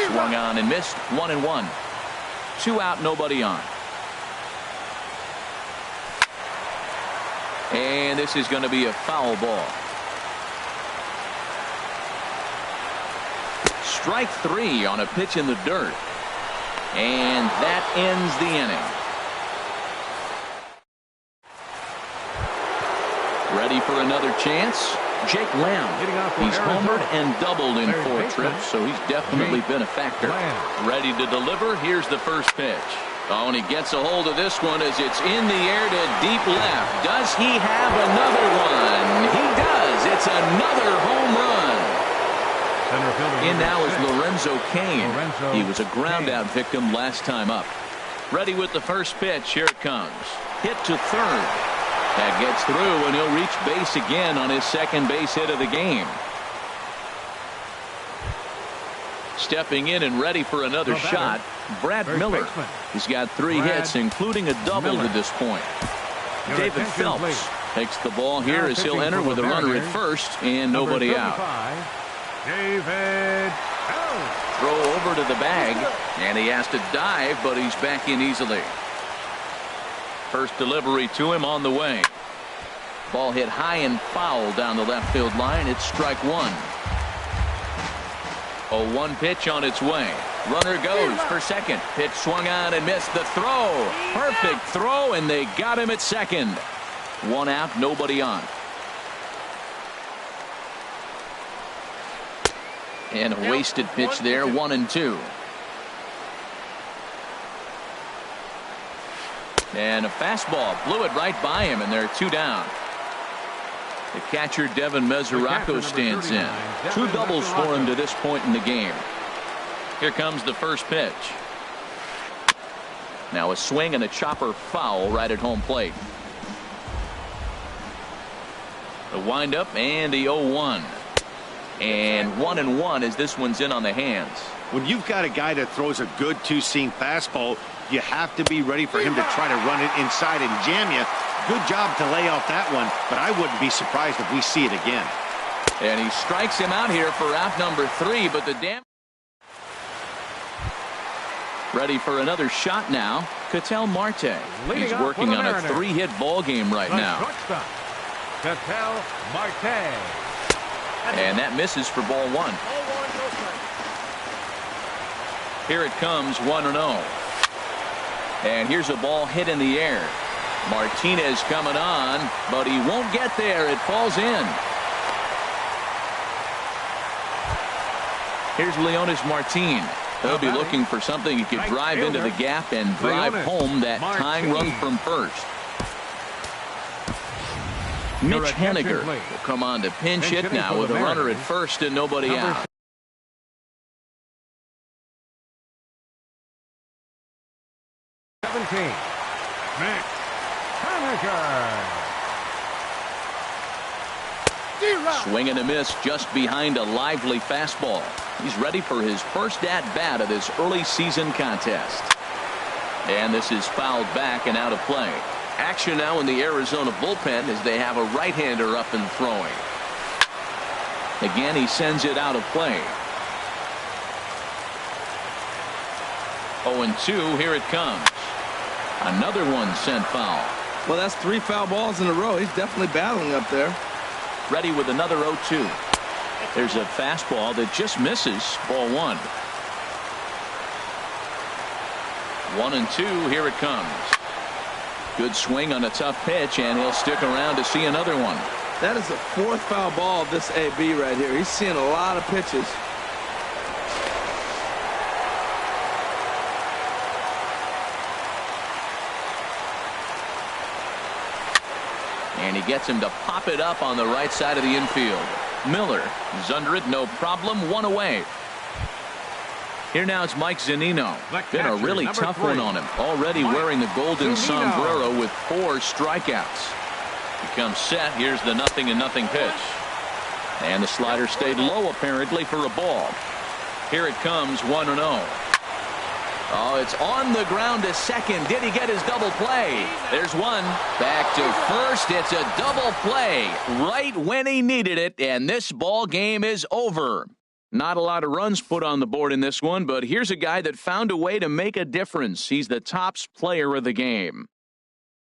Swung on and missed. 1-1. 2 out, nobody on. And this is going to be a foul ball. Strike 3 on a pitch in the dirt. And that ends the inning. Ready for another chance? Jake Lamb. He's homered and doubled in 4 trips, so he's definitely been a factor. Ready to deliver. Here's the first pitch. Oh, and he gets a hold of this one as it's in the air to deep left. Does he have another one? He does. It's another home run. In now is Lorenzo Cain. He was a ground-out victim last time up. Ready with the first pitch. Here it comes. Hit to third. That gets through, and he'll reach base again on his second base hit of the game. Stepping in and ready for another shot, Brad Miller. He's got 3 hits, including a double to this point. David Phelps takes the ball here as he'll enter with a runner at first and nobody out. David Phelps. Throw over to the bag, and he has to dive, but he's back in easily. First delivery to him on the way. Ball hit high and foul down the left field line. It's strike 1. 0-1 pitch on its way. Runner goes for second. Pitch swung on and missed. The throw. Perfect throw, and they got him at second. 1 out, nobody on. And a wasted pitch there. 1-2. And a fastball blew it right by him, and they're 2 down. The catcher Devin Mesoraco stands in. 2 doubles for him to this point in the game. Here comes the first pitch. Now a swing and a chopper foul right at home plate. The windup and the 0-1. And 1-1 as this one's in on the hands. When you've got a guy that throws a good 2-seam fastball, you have to be ready for him to try to run it inside and jam you. Good job to lay out that one, but I wouldn't be surprised if we see it again. And he strikes him out here for out number 3, but the damage. Ready for another shot now. Ketel Marte. He's working on a 3-hit ball game right now. Ketel Marte. And that misses for ball 1. Here it comes, 1-0. And here's a ball hit in the air. Martinez coming on, but he won't get there. It falls in. Here's Leonis Martin. He'll be looking for something he could drive into the gap and drive home that tying run from first. Mitch Haniger will come on to pinch hit now with a runner at first and nobody out. Mitch Haniger. Swing and a miss just behind a lively fastball. He's ready for his first at-bat of this early season contest. And this is fouled back and out of play. Action now in the Arizona bullpen as they have a right-hander up and throwing. Again, he sends it out of play. 0-2. Here it comes. Another one sent foul. Well, that's 3 foul balls in a row. He's definitely battling up there. Ready with another 0-2. There's a fastball that just misses. Ball 1. 1-2. Here it comes. Good swing on a tough pitch, and he'll stick around to see another one. That is the 4th foul ball of this AB right here. He's seeing a lot of pitches. And he gets him to pop it up on the right side of the infield. Miller is under it, no problem. 1 away. Here now it's Mike Zunino. Been a really tough one on him. Already wearing the golden sombrero with 4 strikeouts. He comes set. Here's the 0-0 pitch. And the slider stayed low apparently for a ball. Here it comes 1-0. Oh, it's on the ground to second. Did he get his double play? There's one. Back to first. It's a double play right when he needed it, and this ball game is over. Not a lot of runs put on the board in this one, but here's a guy that found a way to make a difference. He's the tops player of the game.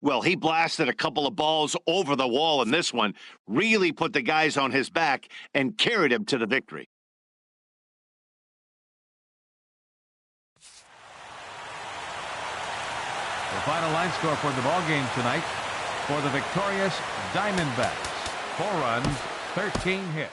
Well, he blasted a couple of balls over the wall in this one, really put the guys on his back and carried him to the victory. The final line score for the ball game tonight for the victorious Diamondbacks. 4 runs, 13 hits.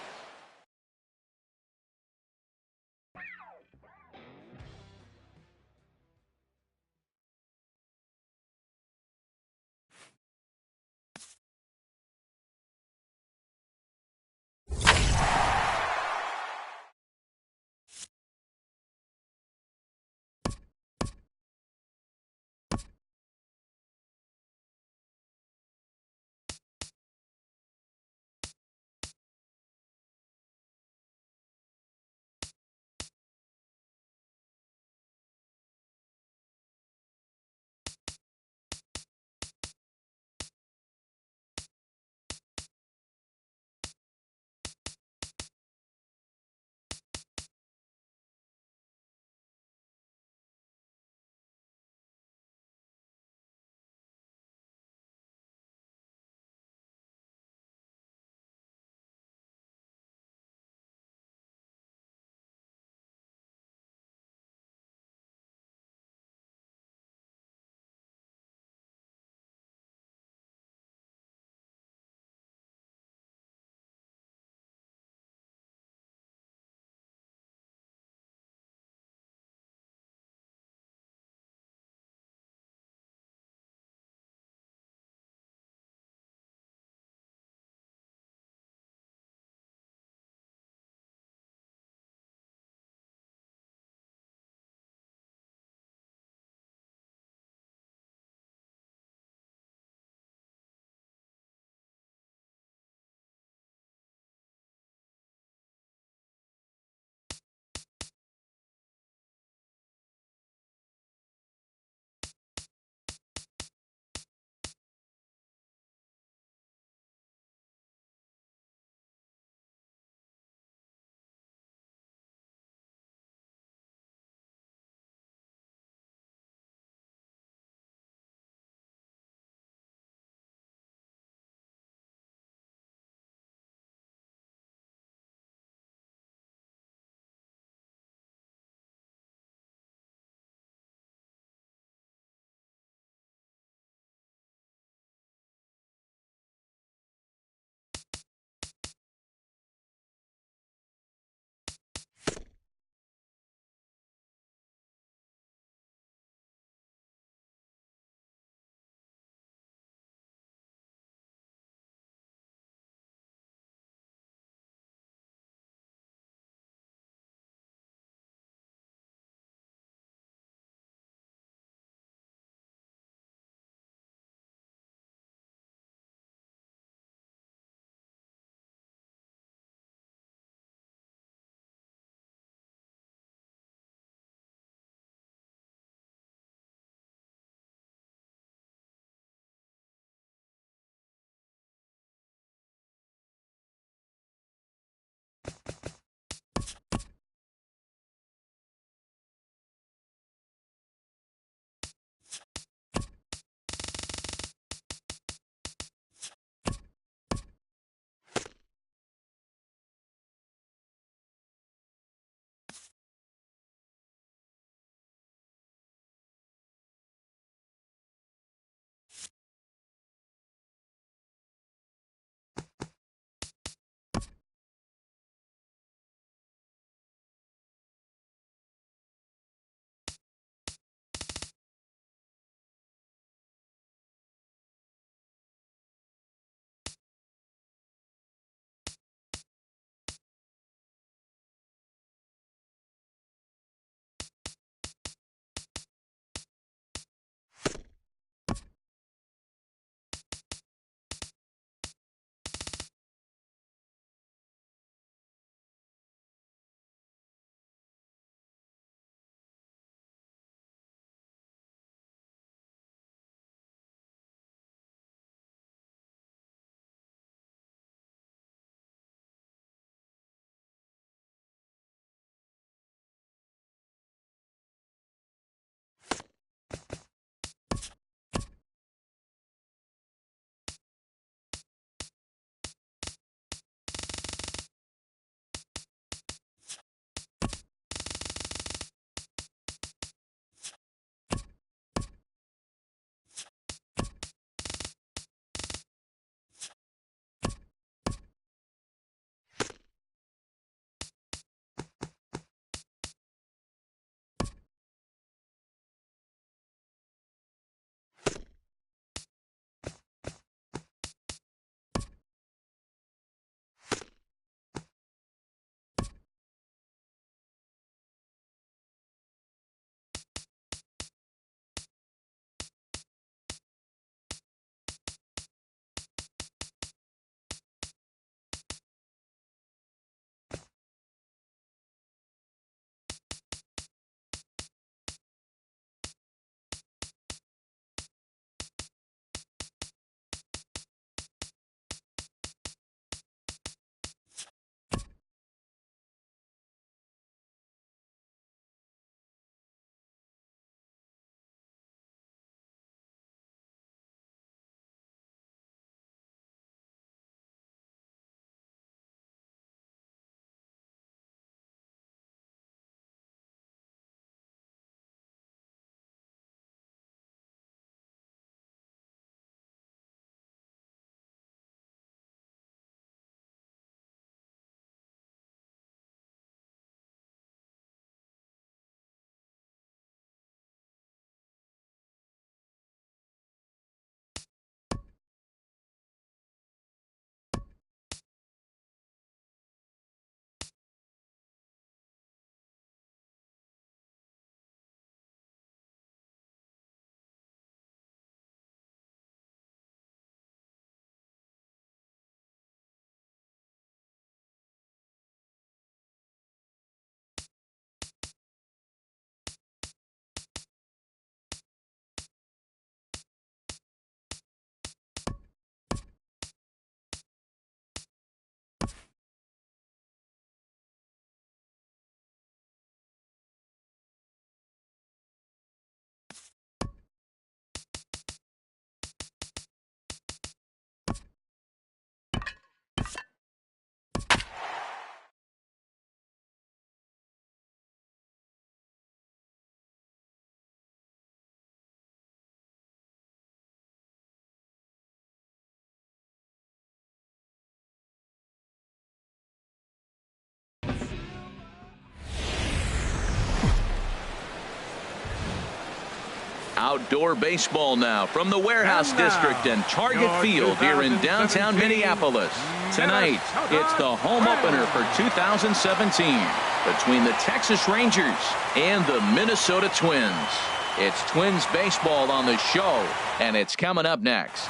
Outdoor baseball now from the Warehouse District and Target Field here in downtown Minneapolis. Tonight, it's the home opener for 2017 between the Texas Rangers and the Minnesota Twins. It's Twins baseball on the show, and it's coming up next.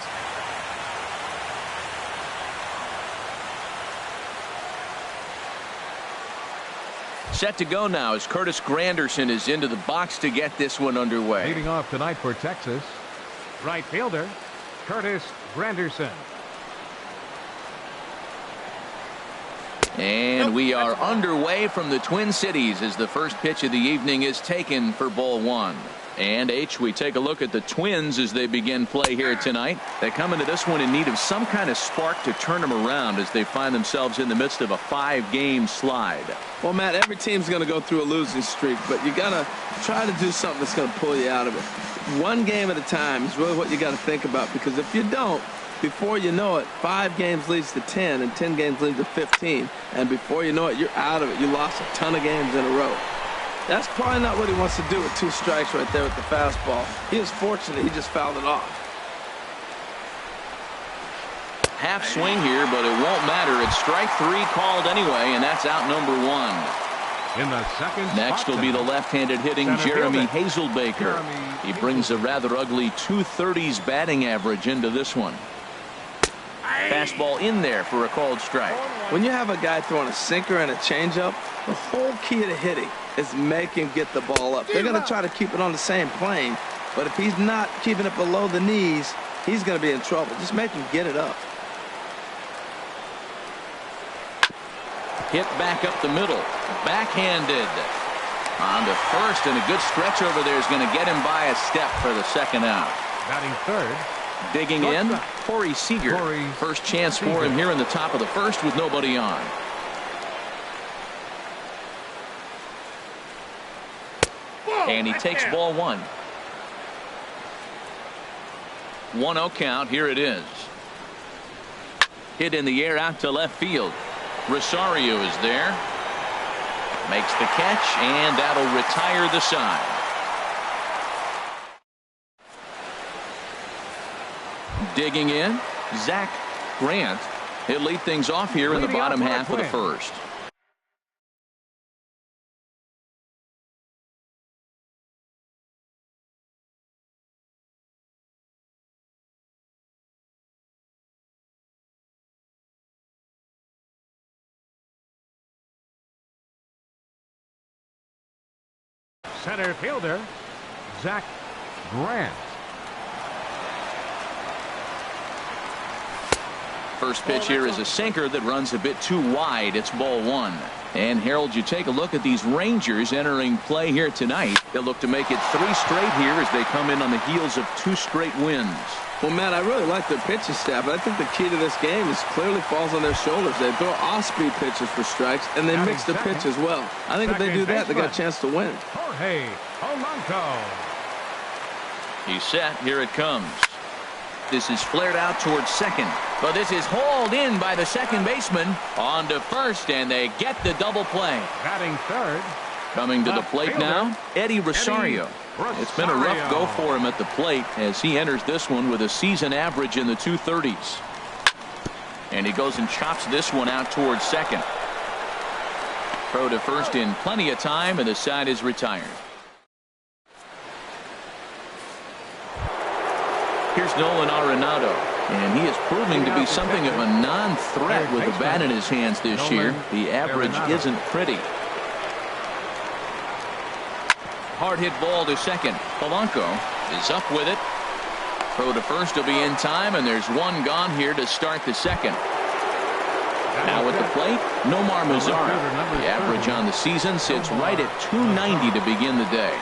Set to go now as Curtis Granderson is into the box to get this one underway. Leading off tonight for Texas, right fielder Curtis Granderson. And we are underway from the Twin Cities as the first pitch of the evening is taken for ball one. And we take a look at the Twins as they begin play here tonight. They come into this one in need of some kind of spark to turn them around as they find themselves in the midst of a 5-game slide. Well, Matt, every team's going to go through a losing streak, but you got to try to do something that's going to pull you out of it. One game at a time is really what you got to think about, because if you don't, before you know it, 5 games leads to 10 and 10 games leads to 15, and before you know it, you're out of it. You lost a ton of games in a row. That's probably not what he wants to do with 2 strikes right there with the fastball. He was fortunate he just fouled it off. Half swing here, but it won't matter. It's strike 3 called anyway, and that's out number 1. In the second next will be the left-handed hitting Jeremy Hazelbaker. He brings a rather ugly 230s batting average into this one. Fastball in there for a called strike. When you have a guy throwing a sinker and a changeup, the whole key to hitting is make him get the ball up. They're going to try to keep it on the same plane, but if he's not keeping it below the knees, he's going to be in trouble. Just make him get it up. Hit back up the middle. Backhanded. On to first, and a good stretch over there is going to get him by a step for the second out. Batting third. Digging in, Corey Seager. First chance for him here in the top of the first with nobody on. And he takes ball one. 1-0 count. Here it is. Hit in the air out to left field. Rosario is there. Makes the catch, and that'll retire the side. Digging in, Zach Grant. He'll lead things off here in the bottom half of the first. Center fielder, Zach Grant. First pitch here is a sinker that runs a bit too wide. It's ball one. And Harold, you take a look at these Rangers entering play here tonight. They'll look to make it 3 straight here as they come in on the heels of 2 straight wins. Well, Matt, I really like their pitching staff, but I think the key to this game is clearly falls on their shoulders. They throw off-speed pitches for strikes, and they mix the pitch as well. I think if they do that, they got a chance to win. Jorge Polanco. He's set. Here it comes. This is flared out towards second, but this is hauled in by the second baseman. On to first, and they get the double play. Batting third. Coming to the plate now, Eddie Rosario. It's been a rough go for him at the plate as he enters this one with a season average in the 230s. And he goes and chops this one out towards second. Throw to first in plenty of time, and the side is retired. Here's Nolan Arenado, and he is proving to be something of a non-threat with the bat in his hands this year. The average isn't pretty. Hard hit ball to second. Polanco is up with it. Throw to first will be in time, and there's one gone here to start the second. Now at the plate, Nomar Mazara. The average on the season sits right at 290 to begin the day.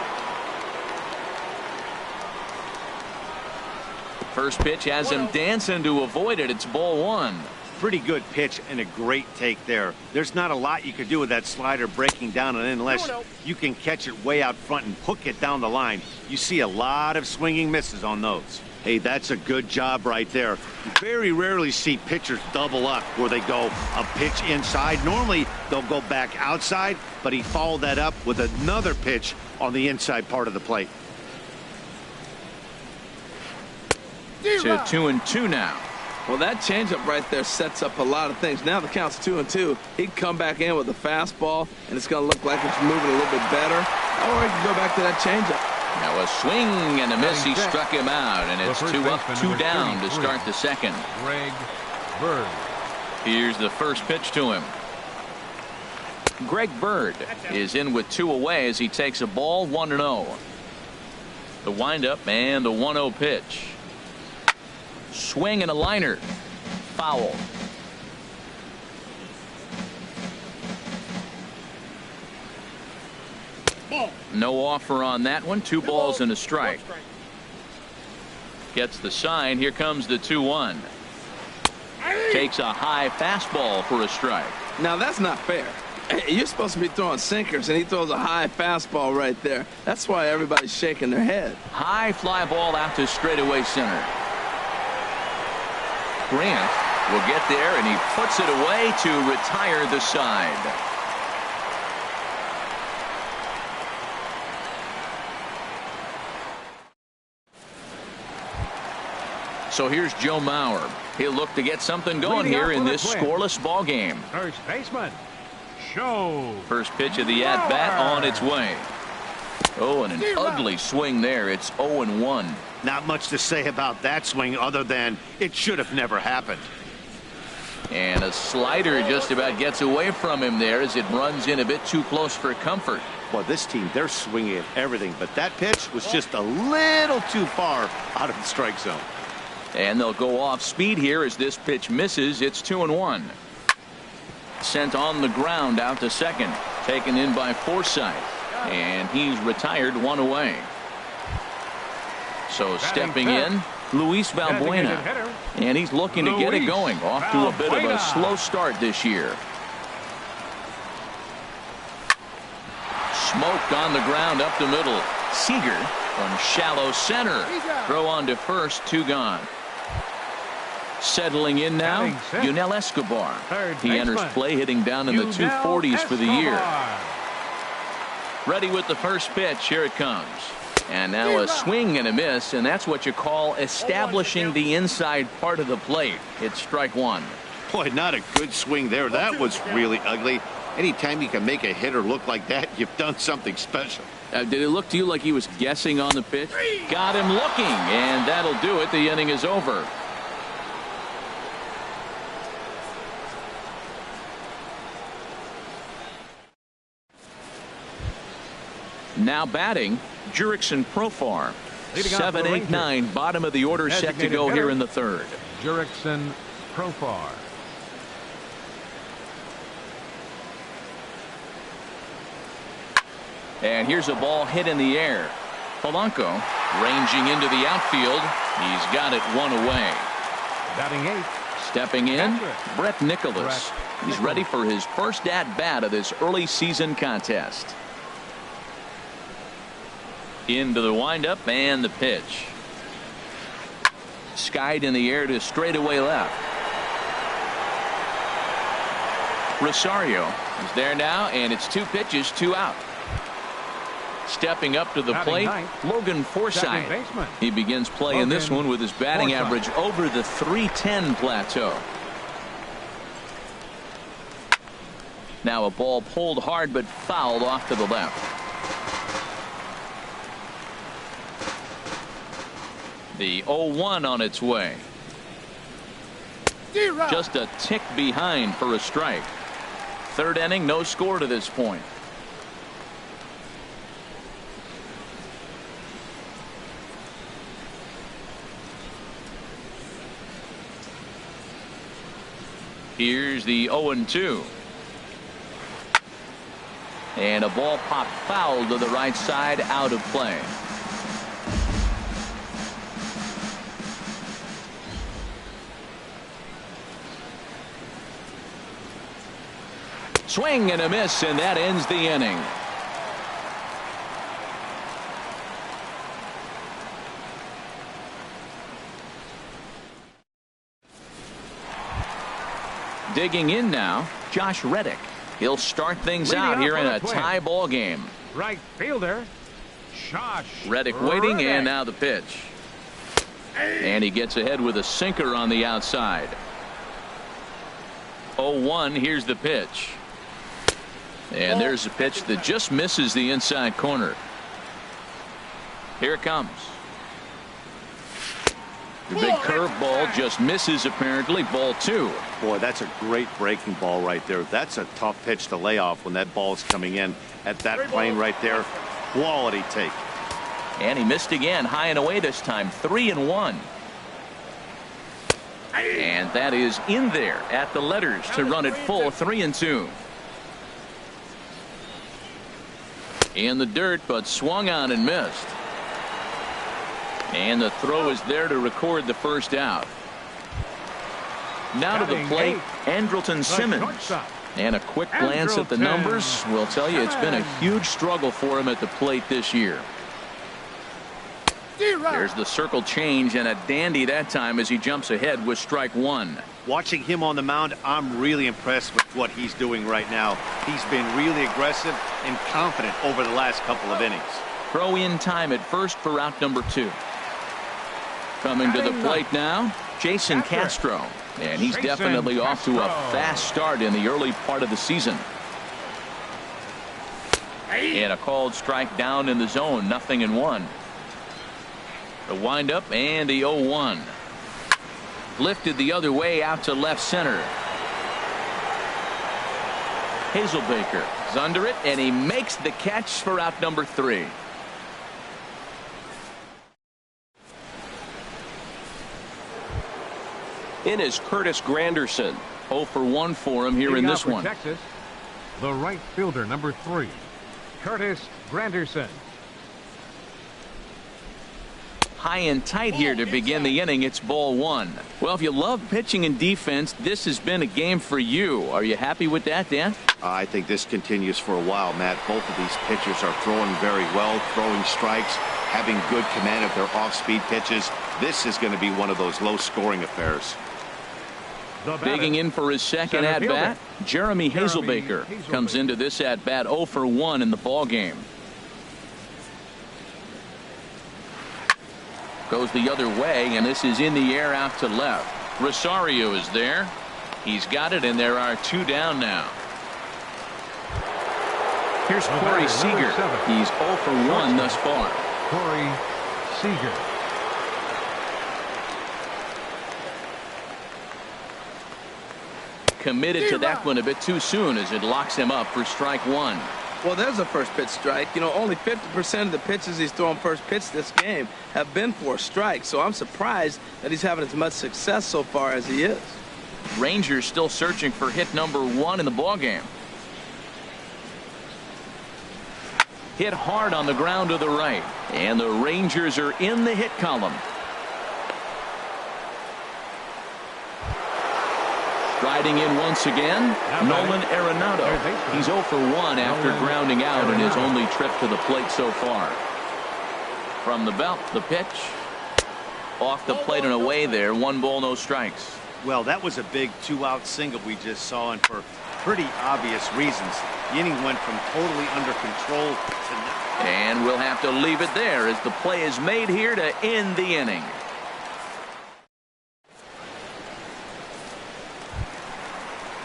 First pitch has him dancing to avoid it. It's ball one. Pretty good pitch and a great take there. There's not a lot you could do with that slider breaking down, and unless you can catch it way out front and hook it down the line, you see a lot of swinging misses on those. Hey, that's a good job right there. You very rarely see pitchers double up where they go a pitch inside. Normally they'll go back outside, but he followed that up with another pitch on the inside part of the plate. To 2-2 now. Well, that changeup right there sets up a lot of things. Now the count's 2-2. He'd come back in with a fastball, and it's going to look like it's moving a little bit better. Or he can go back to that changeup. Now a swing and a miss. He struck him out, and it's 2 up, 2 down to start the second. Greg Bird. Here's the first pitch to him. Greg Bird is in with 2 away as he takes a ball 1-0. The windup and the 1-0 pitch. Swing and a liner. Foul. No offer on that one. 2 balls and a strike. Gets the sign. Here comes the 2-1. Takes a high fastball for a strike. Now that's not fair. You're supposed to be throwing sinkers, and he throws a high fastball right there. That's why everybody's shaking their head. High fly ball out to straightaway center. Grant will get there, and he puts it away to retire the side. So here's Joe Mauer. He'll look to get something going here in this scoreless ball game. First baseman, Show. First pitch of the at-bat on its way. Oh, and an ugly swing there. It's 0-1. Not much to say about that swing other than it should have never happened. And a slider just about gets away from him there as it runs in a bit too close for comfort. Well, this team, they're swinging at everything, but that pitch was just a little too far out of the strike zone. And they'll go off speed here as this pitch misses. It's 2-1. Sent on the ground out to second. Taken in by Forsythe. And he's retired one away. So stepping in, Luis Valbuena. And he's looking to get it going. Off to a bit of a slow start this year. Smoked on the ground up the middle. Seager from shallow center. Throw on to first, 2 gone. Settling in now, Yunel Escobar. He enters play hitting down in the 240s for the year. Ready with the first pitch. Here it comes. And now a swing and a miss, and that's what you call establishing the inside part of the plate. It's strike 1. Boy, not a good swing there. That was really ugly. Anytime you can make a hitter look like that, you've done something special. Did it look to you like he was guessing on the pitch? Got him looking, and that'll do it. The inning is over. Now batting, Jurickson Profar. 7, 8, 9, bottom of the order, set to go here in the third. Jurickson Profar. And here's a ball hit in the air. Polanco ranging into the outfield. He's got it 1 away. Batting 8. Stepping in, Brett Nicholas. He's ready for his first at-bat of this early season contest. Into the windup and the pitch. Skied in the air to straightaway left. Rosario is there now, and it's 2 pitches, 2 out. Stepping up to the plate, Logan Forsythe. He begins play in this one with his batting average over the .310 plateau. Now a ball pulled hard but fouled off to the left. The 0-1 on its way. Just a tick behind for a strike. Third inning, no score to this point. Here's the 0-2. And a ball popped foul to the right side, out of play. Swing and a miss, and that ends the inning. Digging in now, Josh Reddick. He'll start things out here in a tie ball game. Right fielder, Josh Reddick waiting, and now the pitch. And he gets ahead with a sinker on the outside. 0-1, here's the pitch. And there's a pitch that just misses the inside corner. Here it comes. The big curveball just misses, apparently. Ball 2. Boy, that's a great breaking ball right there. That's a tough pitch to lay off when that ball's coming in at that plane right there. Quality take. And he missed again, high and away this time. 3-1. And that is in there at the letters to run it full. 3-2. In the dirt, but swung on and missed. And the throw is there to record the first out. Now to the plate, Andrelton Simmons. And a quick glance at the numbers will tell you it's been a huge struggle for him at the plate this year. There's the circle change, and a dandy that time as he jumps ahead with strike 1. Watching him on the mound, I'm really impressed with what he's doing right now. He's been really aggressive and confident over the last couple of innings. Throw in time at first for out number 2. Coming to the plate now, Jason Castro. And he's definitely off to a fast start in the early part of the season. And a called strike down in the zone, 0-1. The windup and the 0-1. Lifted the other way out to left center. Hazelbaker is under it, and he makes the catch for out number 3. In is Curtis Granderson. 0 for 1 for him here in this one. Texas, the right fielder, number 3. Curtis Granderson. High and tight here to begin the inning. It's ball one. Well, if you love pitching and defense, this has been a game for you. Are you happy with that, Dan? I think this continues for a while, Matt. Both of these pitchers are throwing very well, throwing strikes, having good command of their off-speed pitches. This is going to be one of those low-scoring affairs. Digging in for his second at-bat, Jeremy Hazelbaker comes into this at-bat 0 for 1 in the ball game. Goes the other way, and this is in the air out to left. Rosario is there. He's got it, and there are 2 down now. Here's Corey Seager. He's 0 for 1 thus far. Corey Seager. Committed to that one a bit too soon as it locks him up for strike 1. Well, there's a first pitch strike. You know, only 50% of the pitches he's thrown first pitch this game have been for strikes. So I'm surprised that he's having as much success so far as he is. Rangers still searching for hit number 1 in the ball game. Hit hard on the ground to the right, and the Rangers are in the hit column. Striding in once again, Nolan Arenado. He's 0 for 1 after grounding out in his only trip to the plate so far. From the belt, the pitch. Off the plate and away there. 1 ball, no strikes. Well, that was a big 2-out single we just saw, and for pretty obvious reasons. The inning went from totally under control to now. And we'll have to leave it there as the play is made here to end the inning.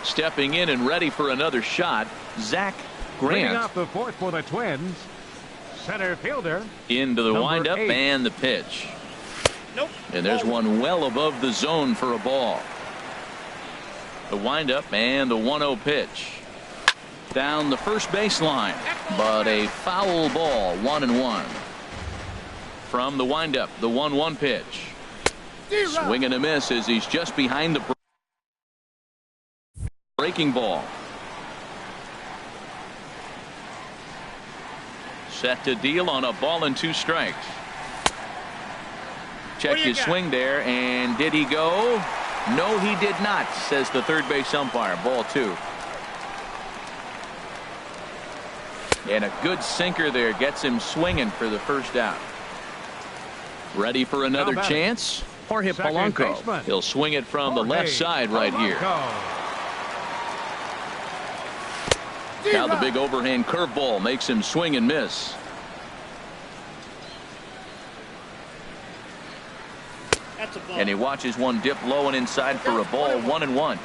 Stepping in and ready for another shot, Zach Bringing Grant. off the fourth for the Twins, center fielder. Into the number windup 8. and the pitch. Nope. And there's one well above the zone for a ball. The windup and the 1-0 pitch. Down the first baseline, but a foul ball, 1-1. From the windup, the 1-1 pitch. Swing and a miss as he's just behind the breaking ball. Set to deal on a ball and 2 strikes. Check his swing there, and did he go? No, he did not, says the third base umpire. Ball 2. And a good sinker there gets him swinging for the first out. Ready for another chance? Jorge Polanco. He'll swing it from the left side right here. Now the big overhand curveball makes him swing and miss. And he watches one dip low and inside for a ball, 1-1.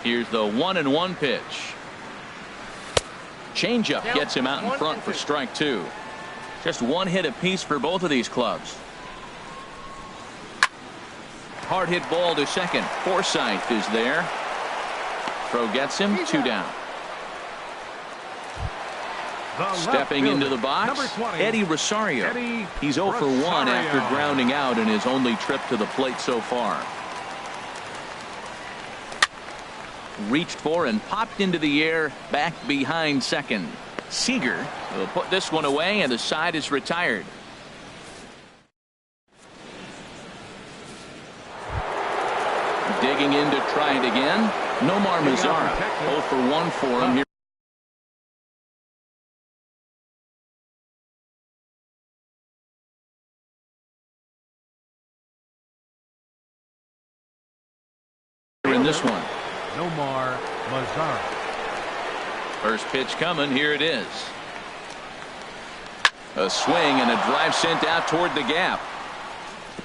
Here's the 1-1 pitch. Changeup gets him out in front for strike 2. Just 1 hit apiece for both of these clubs. Hard hit ball to second. Forsythe is there. Throw gets him, 2 down. Stepping into the box, Eddie Rosario. He's 0 for 1 after grounding out in his only trip to the plate so far. Reached for and popped into the air back behind second. Seager will put this one away, and the side is retired. Digging in to try it again. Nomar Mazara, 0 for 1 for him here. In this one. Nomar Mazara. First pitch coming. Here it is. A swing and a drive sent out toward the gap.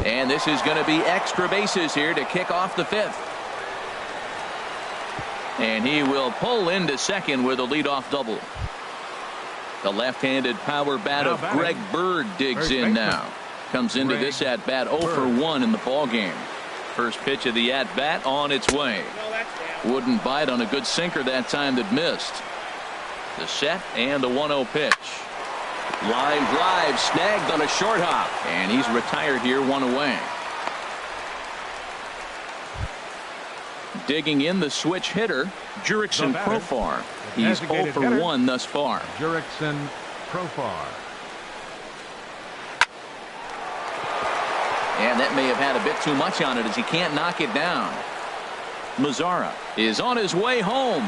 And this is going to be extra bases here to kick off the 5th. And he will pull into second with a leadoff double. The left-handed power bat of Greg Bird digs in now. Comes into this at bat 0 for 1 in the ball game. First pitch of the at bat on its way. Wouldn't bite on a good sinker that time that missed. The set and the 1-0 pitch. Line drive snagged on a short hop, and he's retired here, 1 away. Digging in the switch hitter, Jurickson Profar. He's 0 for 1 thus far. Jurickson Profar. And that may have had a bit too much on it as he can't knock it down. Mazzara is on his way home.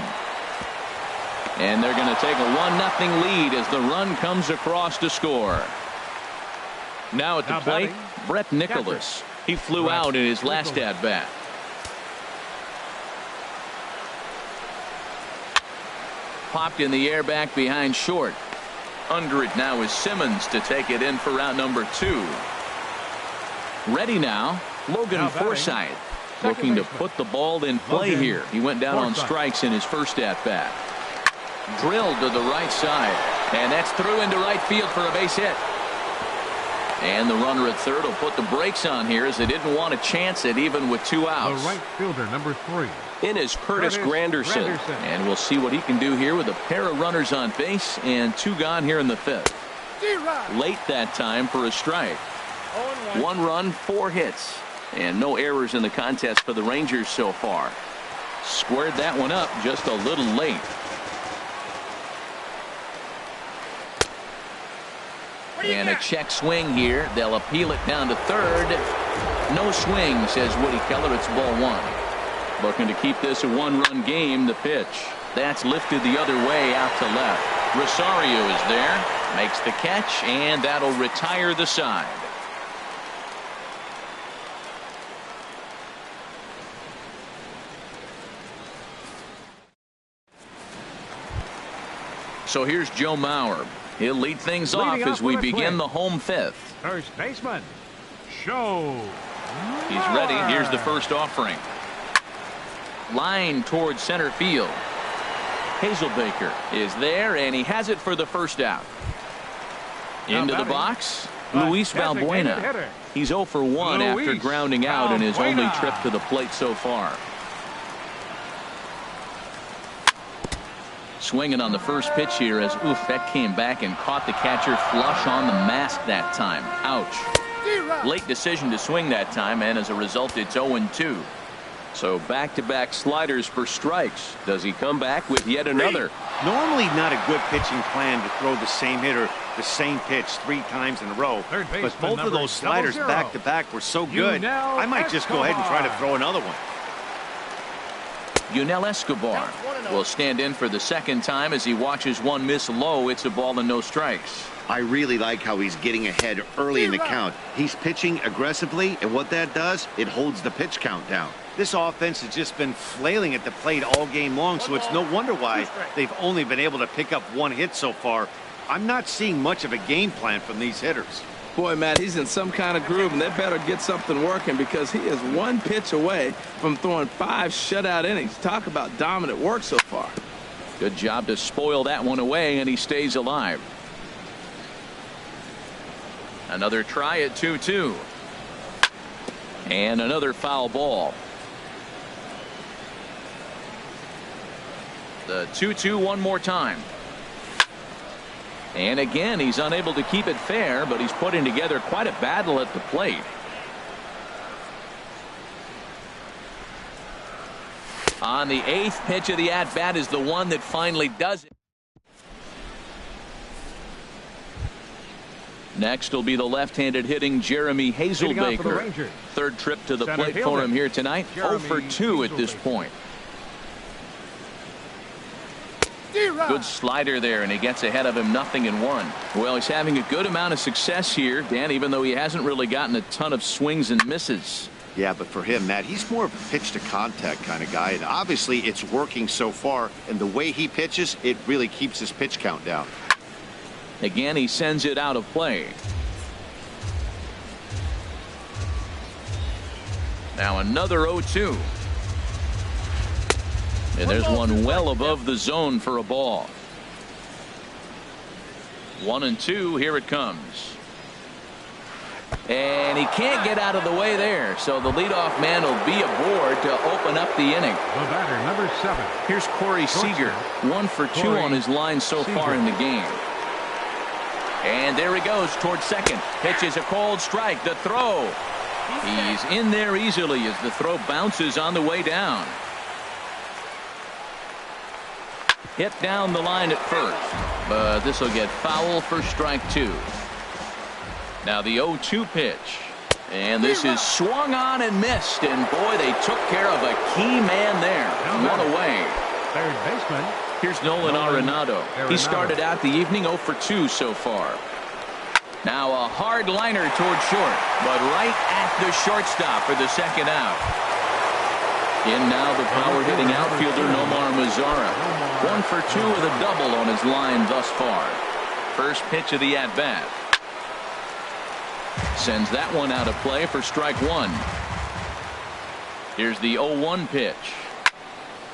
And they're going to take a 1-0 lead as the run comes across to score. Now at the plate, Brett Nicholas. He flew out in his last at-bat. Popped in the air back behind short. Under it now is Simmons to take it in for round number 2. Ready now, Logan Forsythe. Looking to put the ball in play here. He went down on strikes in his first at-bat. Drilled to the right side. And that's through into right field for a base hit. And the runner at third will put the brakes on here as they didn't want to chance it even with 2 outs. The right fielder, number 3. In is Curtis Granderson. And we'll see what he can do here with a pair of runners on base and 2 gone here in the 5th. Late that time for a strike. 1 run, 4 hits. And no errors in the contest for the Rangers so far. Squared that one up just a little late. And a check swing here. They'll appeal it down to third. No swing, says Woody Keller. It's ball 1. Looking to keep this a 1-run game. The pitch. That's lifted the other way out to left. Rosario is there. Makes the catch, and that'll retire the side. So here's Joe Mauer. He'll lead things off as we begin the home 5th. First baseman, Joe. He's ready. Here's the first offering. Line towards center field. Hazelbaker is there, and he has it for the first out. Into the box, Luis Valbuena. He's 0 for 1 after grounding out in his only trip to the plate so far. Swinging on the first pitch here as that came back and caught the catcher flush on the mask that time. Ouch. Late decision to swing that time, and as a result it's 0-2. So back-to-back sliders for strikes. Does he come back with yet another? Normally not a good pitching plan to throw the same hitter the same pitch 3 times in a row, but both of those sliders back-to-back were so good, I might just go ahead and try to throw another one. Yunel Escobar will stand in for the second time as he watches one miss low. It's a ball and no strikes. I really like how he's getting ahead early in the count. He's pitching aggressively, and what that does, it holds the pitch count down. This offense has just been flailing at the plate all game long, so it's no wonder why they've only been able to pick up 1 hit so far. I'm not seeing much of a game plan from these hitters. Boy, Matt, he's in some kind of groove, and they better get something working because he is 1 pitch away from throwing 5 shutout innings. Talk about dominant work so far. Good job to spoil that one away, and he stays alive. Another try at 2-2. And another foul ball. The 2-2 one more time. And again, he's unable to keep it fair, but he's putting together quite a battle at the plate. On the 8th pitch of the at-bat is the one that finally does it. Next will be the left-handed hitting Jeremy Hazelbaker. Third trip to the plate for him here tonight. 0 for 2 at this point. Good slider there, and he gets ahead of him 0-1. Well, he's having a good amount of success here, Dan, even though he hasn't really gotten a ton of swings and misses. Yeah, but for him, Matt, he's more of a pitch-to-contact kind of guy, and obviously it's working so far, and the way he pitches, it really keeps his pitch count down. Again, he sends it out of play. Now another 0-2. And there's one well above the zone for a ball. 1-2. Here it comes. And he can't get out of the way there. So the leadoff man will be aboard to open up the inning. The batter, number 7. Here's Corey Seager. 1 for 2 on his line so far in the game. And there he goes towards second. Pitches a cold strike. The throw. He's in there easily as the throw bounces on the way down. Hit down the line at first, but this will get foul for strike two. Now the 0-2 pitch. And this is swung on and missed. And boy, they took care of a key man there. One away. Third baseman. Here's Nolan Arenado. He started out the evening 0 for 2 so far. Now a hard liner toward short, but right at the shortstop for the second out. In now the power hitting outfielder Nomar Mazara. 1 for 2 with a double on his line thus far. First pitch of the at-bat. Sends that one out of play for strike one. Here's the 0-1 pitch.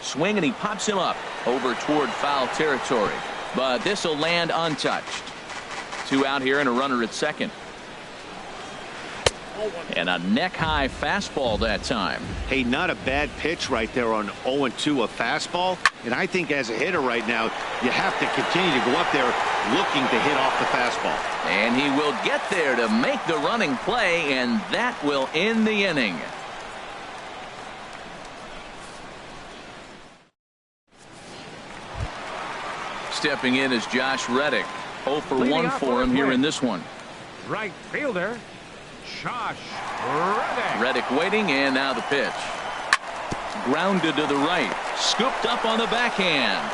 Swing, and he pops him up over toward foul territory. But this will land untouched. 2 out here and a runner at second. And a neck-high fastball that time. Hey, not a bad pitch right there on 0-2, a fastball. And I think as a hitter right now, you have to continue to go up there looking to hit off the fastball. And he will get there to make the running play, and that will end the inning. Stepping in is Josh Reddick. 0 for 1 for him here in this one. Right fielder, Josh Reddick. Reddick waiting, and now the pitch. Grounded to the right. Scooped up on the backhand.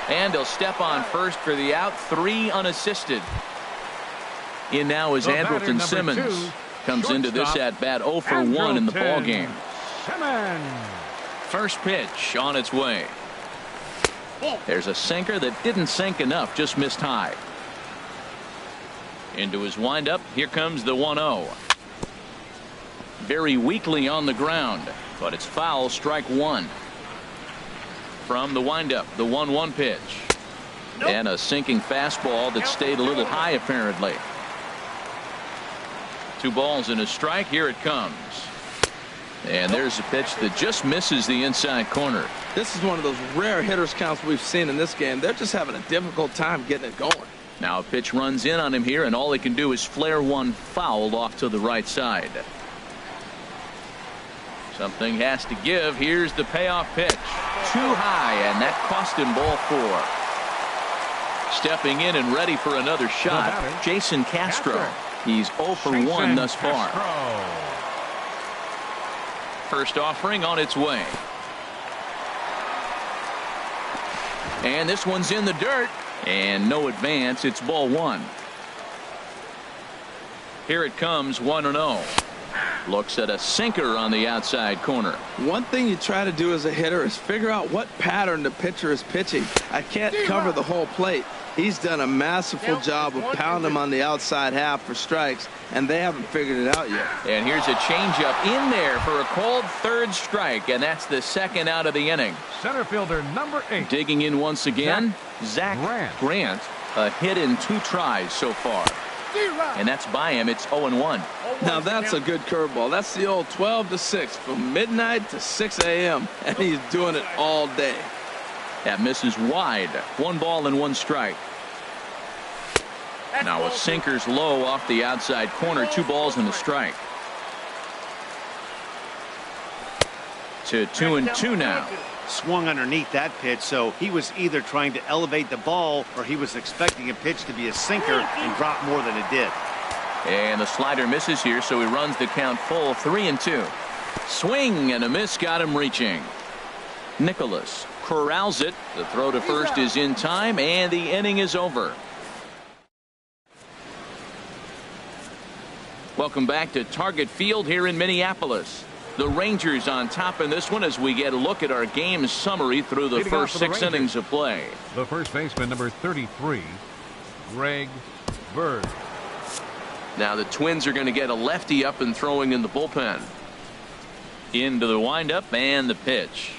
And he'll step on first for the out. 3 unassisted. In now is Andrelton Simmons. Comes into this at-bat 0 for 1 in the ballgame. First pitch on its way. There's a sinker that didn't sink enough, just missed high. Into his windup. Here comes the 1-0. Very weakly on the ground, but it's foul. Strike one. From the windup, the 1-1 pitch. And a sinking fastball that stayed a little high apparently. 2 balls and a strike. Here it comes. And there's a pitch that just misses the inside corner. This is one of those rare hitters counts we've seen in this game. They're just having a difficult time getting it going. Now a pitch runs in on him here, and all he can do is flare one foul off to the right side. Something has to give. Here's the payoff pitch. Too high, and that cost him ball 4. Stepping in and ready for another shot, Jason Castro. He's 0 for 1 thus far. First offering on its way. And this one's in the dirt. And no advance. It's ball 1. Here it comes, 1-0. Looks at a sinker on the outside corner. One thing you try to do as a hitter is figure out what pattern the pitcher is pitching. I can't cover the whole plate. He's done a masterful job of pounding him on the outside half for strikes, and they haven't figured it out yet. And here's a changeup in there for a called third strike, and that's the second out of the inning. Center fielder number 8. Digging in once again, Zach Grant. A hit in 2 tries so far. And that's by him. It's 0-1. Now that's a good curveball. That's the old 12-6 from midnight to 6 a.m. and he's doing it all day. That misses wide. 1 ball and 1 strike. Now a sinker's low off the outside corner. 2 balls and a strike. To 2-2 now. Swung underneath that pitch, so he was either trying to elevate the ball or he was expecting a pitch to be a sinker and drop more than it did. And the slider misses here, so he runs the count full. 3-2. Swing and a miss got him reaching. Nicholas corrals it. The throw to first is in time, and the inning is over. Welcome back to Target Field here in Minneapolis. The Rangers on top in this one as we get a look at our game summary through the first 6 innings of play. The first baseman, number 33, Greg Bird. Now the Twins are going to get a lefty up and throwing in the bullpen. Into the windup and the pitch.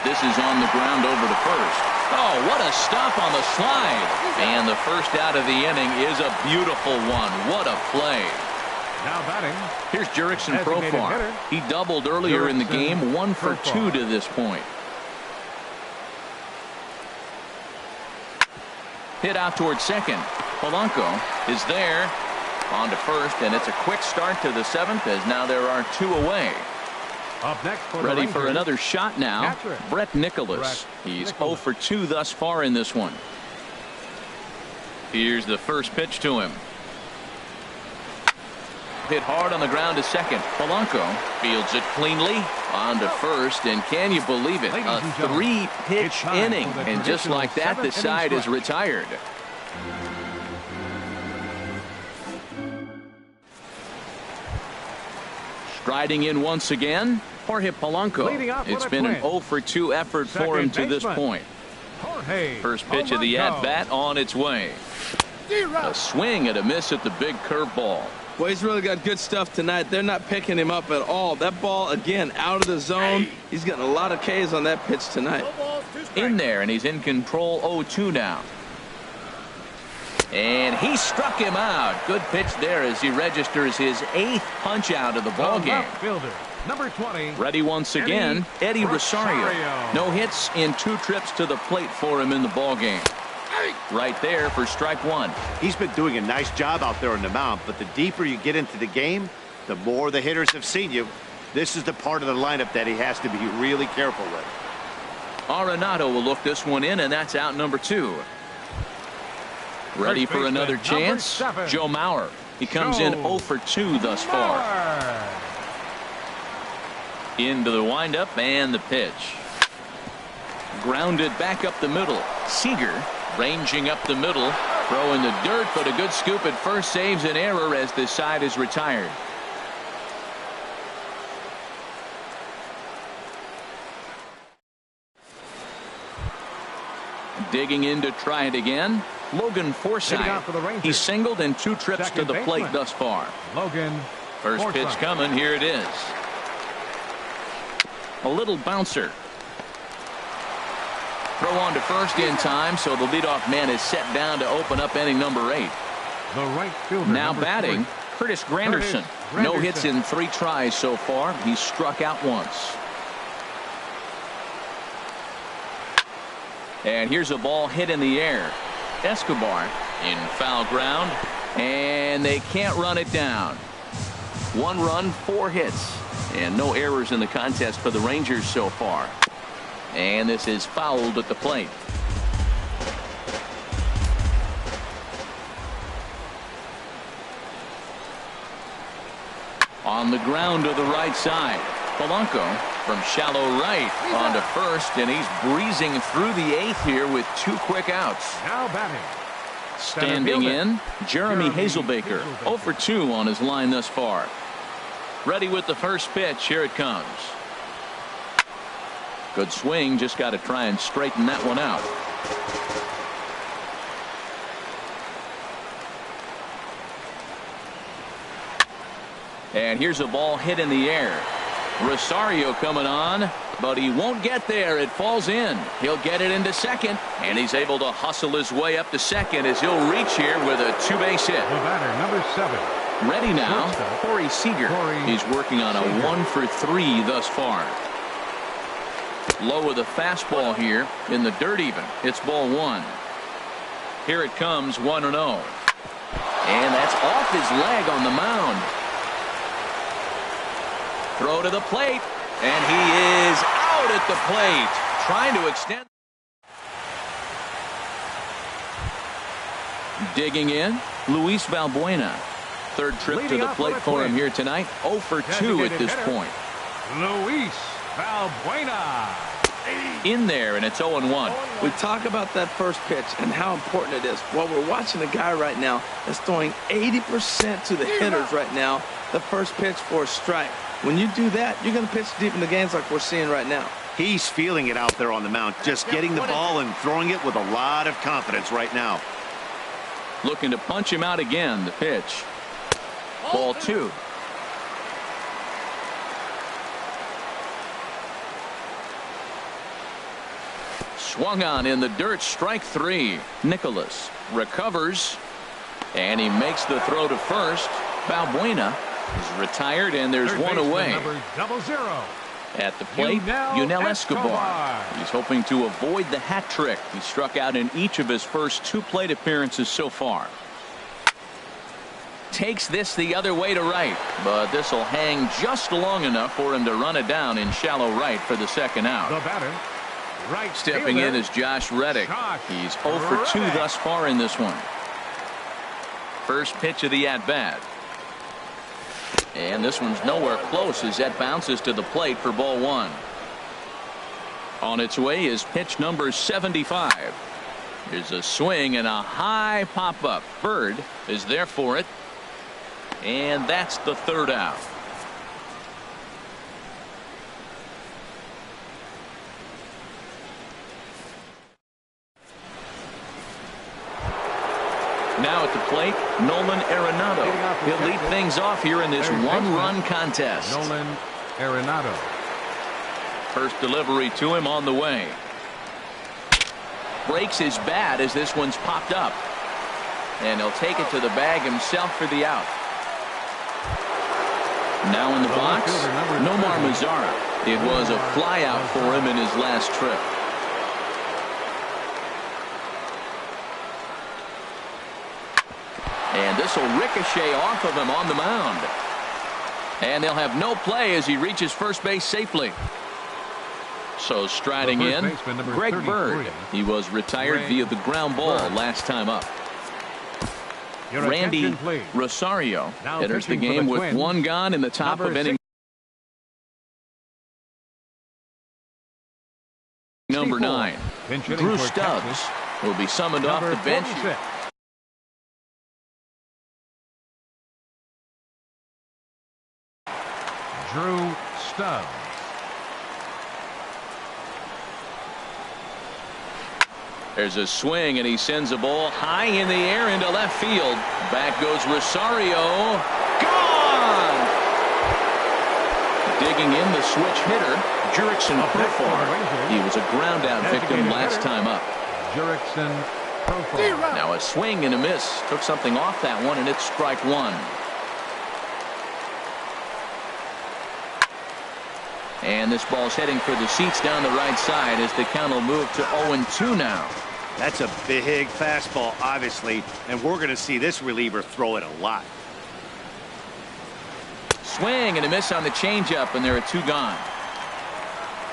This is on the ground over to first. Oh, what a stop on the slide. And the first out of the inning is a beautiful one. What a play. Now batting. Here's Jurickson Profar. He doubled earlier in the game. 1 for 2 to this point. Hit out toward second. Polanco is there. On to first, and it's a quick start to the 7th as now there are 2 away. Up next for the Ready Rangers, for another shot now. catcher, Brett Nicholas. He's 0 for 2 thus far in this one. Here's the first pitch to him. Hit hard on the ground to second. Polanco fields it cleanly on to first, and can you believe it? Ladies A and gentlemen, three-pitch it's time inning, for the and just traditional like that, the seventh-inning side is stretch. retired. Striding in once again, Jorge Leading off Polanco. It's with a been an twin. 0 for 2 effort for him to Second this baseman, point. Jorge First pitch of the Polanco. at-bat on its way. A swing and a miss at the big curveball. Well, he's really got good stuff tonight. They're not picking him up at all. That ball, again, out of the zone. He's getting a lot of Ks on that pitch tonight. No balls, 2 strikes. In there, and he's in control. 0-2 now. And he struck him out. Good pitch there as he registers his 8th punch out of the ball The game. left fielder, number 20. Ready once again, Eddie Rosario. No hits in 2 trips to the plate for him in the ball game. Right there for strike 1. He's been doing a nice job out there on the mound, but the deeper you get into the game, the more the hitters have seen you. This is the part of the lineup that he has to be really careful with. Arenado will look this one in, and that's out number 2. Ready First for baseman, another number chance? 7. Joe Mauer. He comes in Joe 0 for 2 thus far. Mauer. Into the windup and the pitch. Grounded back up the middle. Seager ranging up the middle. Throw in the dirt, but a good scoop at first saves an error as this side is retired. Digging in to try it again. Logan Hitting Forsythe. out for the Rangers. He's singled in 2 trips Second to the plate baseman. thus far. Logan First Forsythe. pitch coming. Here it is. A little bouncer. Throw on to first in time, so the leadoff man is set down to open up inning number 8. The right fielder, Now number batting, 3. Curtis Granderson. Curtis No hits Granderson. in 3 tries so far. He's struck out once. And here's a ball hit in the air. Escobar in foul ground, and they can't run it down. 1 run, 4 hits, and no errors in the contest for the Rangers so far. And this is fouled at the plate. On the ground to the right side. Polanco from shallow right on to first, and he's breezing through the 8th here with 2 quick outs. Now batting. Standing fielder, in, Jeremy Jeremy Hazelbaker. Hazelbaker. 0 for 2 on his line thus far. Ready with the first pitch. Here it comes. Good swing. Just got to try and straighten that one out. And here's a ball hit in the air. Rosario coming on, but he won't get there. It falls in. He'll get it into second, and he's able to hustle his way up to second as he'll reach here with a 2-base hit. The batter, number 7. Ready now, Shortstop, Corey Seager. Corey He's working on a Seager. 1 for 3 thus far. Low with a fastball here in the dirt even. It's ball 1. Here it comes, 1-0. And that's off his leg on the mound. Throw to the plate, and he is out at the plate, trying to extend. Digging in, Luis Valbuena. 3rd trip Leading to the off plate with a for him twin. here tonight. 0 for 2 at Designated this hitter. point. Luis Valbuena. In there, and it's 0-1. We talk about that first pitch and how important it is. Well, we're watching a guy right now that's throwing 80% to the hitters right now. The first pitch for a strike. When you do that, you're going to pitch deep in the games like we're seeing right now. He's feeling it out there on the mound, just getting the ball and throwing it with a lot of confidence right now. Looking to punch him out again. The pitch. Ball 2. Swung on in the dirt. Strike 3. Nicholas recovers, and he makes the throw to first. Valbuena is retired, and there's Third one baseman, away. number 00. At the plate, Yunel Escobar. Escobar. He's hoping to avoid the hat trick. He struck out in each of his first 2 plate appearances so far. Takes this the other way to right, but this will hang just long enough for him to run it down in shallow right for the second out. The batter, right Stepping fielder, in is Josh Reddick. He's 0 for 2 Reddick. thus far in this one. First pitch of the at-bat. And this one's nowhere close as that bounces to the plate for ball 1. On its way is pitch number 75. There's a swing and a high pop-up. Bird is there for it. And that's the third out. Now at the plate, Nolan Arenado. He'll lead things off here in this one-run contest. Nolan Arenado. First delivery to him on the way. Breaks his bat as this one's popped up. And he'll take it to the bag himself for the out. Now in the box, Nomar Mazara. It was a flyout for him in his last trip. And this will ricochet off of him on the mound. And they'll have no play as he reaches first base safely. So striding in, Greg Bird. He was retired via the ground ball last time up. Randy Rosario enters the game with 1 gone in the top of inning number 9. Drew Stubbs will be summoned off the bench. Drew Stubbs. There's a swing, and he sends a ball high in the air into left field. Back goes Rosario. Gone! Digging in the switch hitter, Jurickson Profar. He was a ground-out victim last time up. Jurickson Profar. Now a swing and a miss. Took something off that one, and it's strike 1. And this ball's heading for the seats down the right side as the count will move to 0-2 now. That's a big fastball, obviously, and we're going to see this reliever throw it a lot. Swing and a miss on the changeup, and there are 2 gone.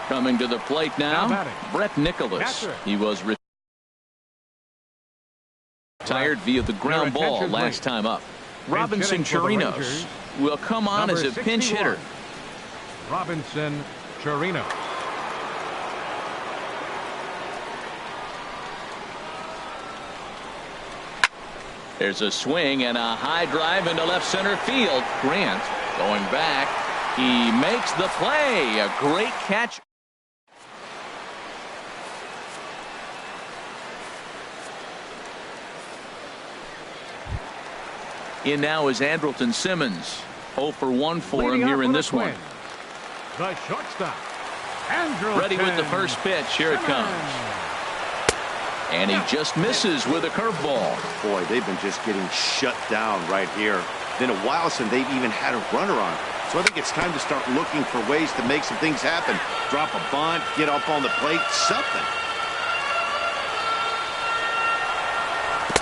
Coming to the plate now, Brett Nicholas. He was retired via the ground ball last time up. Robinson Chirinos will come on as a pinch hitter. Robinson Chirinos. There's a swing and a high drive into left center field. Grant going back. He makes the play. A great catch. In now is Andrelton Simmons. 0 for 1 for him here in this one. The shortstop, Andrelton. Ready with the first pitch. Here it comes. And he just misses with a curveball. Boy, they've been just getting shut down right here. Been a while since they've even had a runner on. So I think it's time to start looking for ways to make some things happen. Drop a bunt, get up on the plate, something.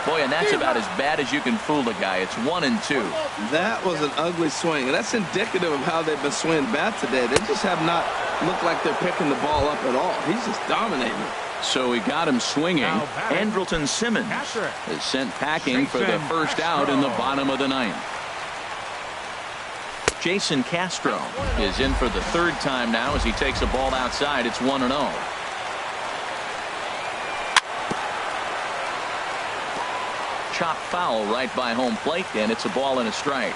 Boy, and that's about as bad as you can fool a guy. It's 1-2. That was an ugly swing, and that's indicative of how they've been swinging bat today. They just have not looked like they're picking the ball up at all. He's just dominating. So he got him swinging. Andrelton Simmons is sent packing for the first out in the bottom of the 9th. Jason Castro is in for the 3rd time now as he takes a ball outside. It's 1-0. Chop foul right by home plate, and it's a ball and a strike.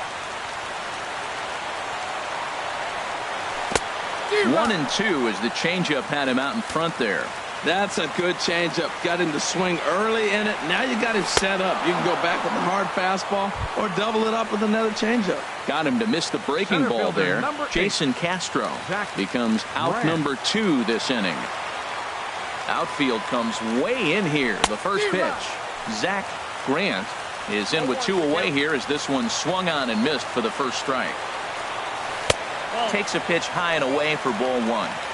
1-2 as the changeup had him out in front there. That's a good changeup. Got him to swing early in it. Now you got him set up. You can go back with a hard fastball or double it up with another changeup. Got him to miss the breaking ball there. Jason Castro becomes out number 2 this inning. Outfield comes way in here. The first pitch. Zach Grant is in with 2 away here as this one swung on and missed for the first strike. Takes a pitch high and away for ball 1.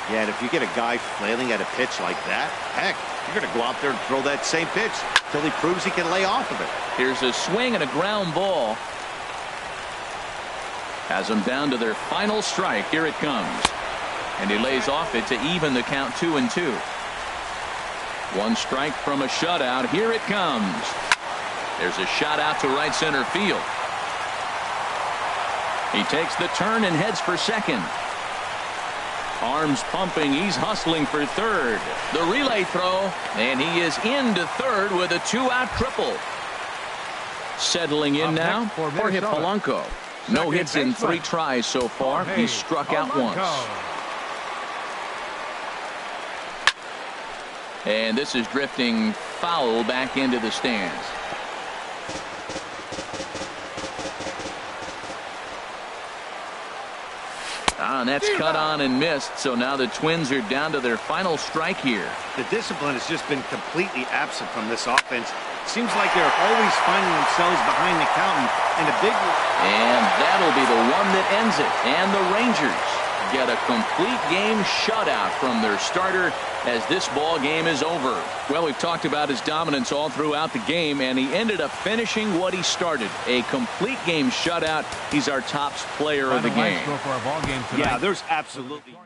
Yeah, and if you get a guy flailing at a pitch like that, heck, you're going to go out there and throw that same pitch until he proves he can lay off of it. Here's a swing and a ground ball. Has them down to their final strike. Here it comes. And he lays off it to even the count 2-2. One strike from a shutout. Here it comes. There's a shot out to right center field. He takes the turn and heads for second. Arms pumping. He's hustling for third. The relay throw, and he is into third with a 2-out triple. Settling in now, Jorge Polanco. No hits in 3 tries so far. He's struck out once. And this is drifting foul back into the stands. And that's cut on and missed. So now the Twins are down to their final strike here. The discipline has just been completely absent from this offense. Seems like they're always finding themselves behind the counting in a big. And that'll be the one that ends it. And the Rangers get a complete game shutout from their starter as this ball game is over. Well, we've talked about his dominance all throughout the game, and he ended up finishing what he started. A complete game shutout. He's our top player of the game. Yeah, there's absolutely.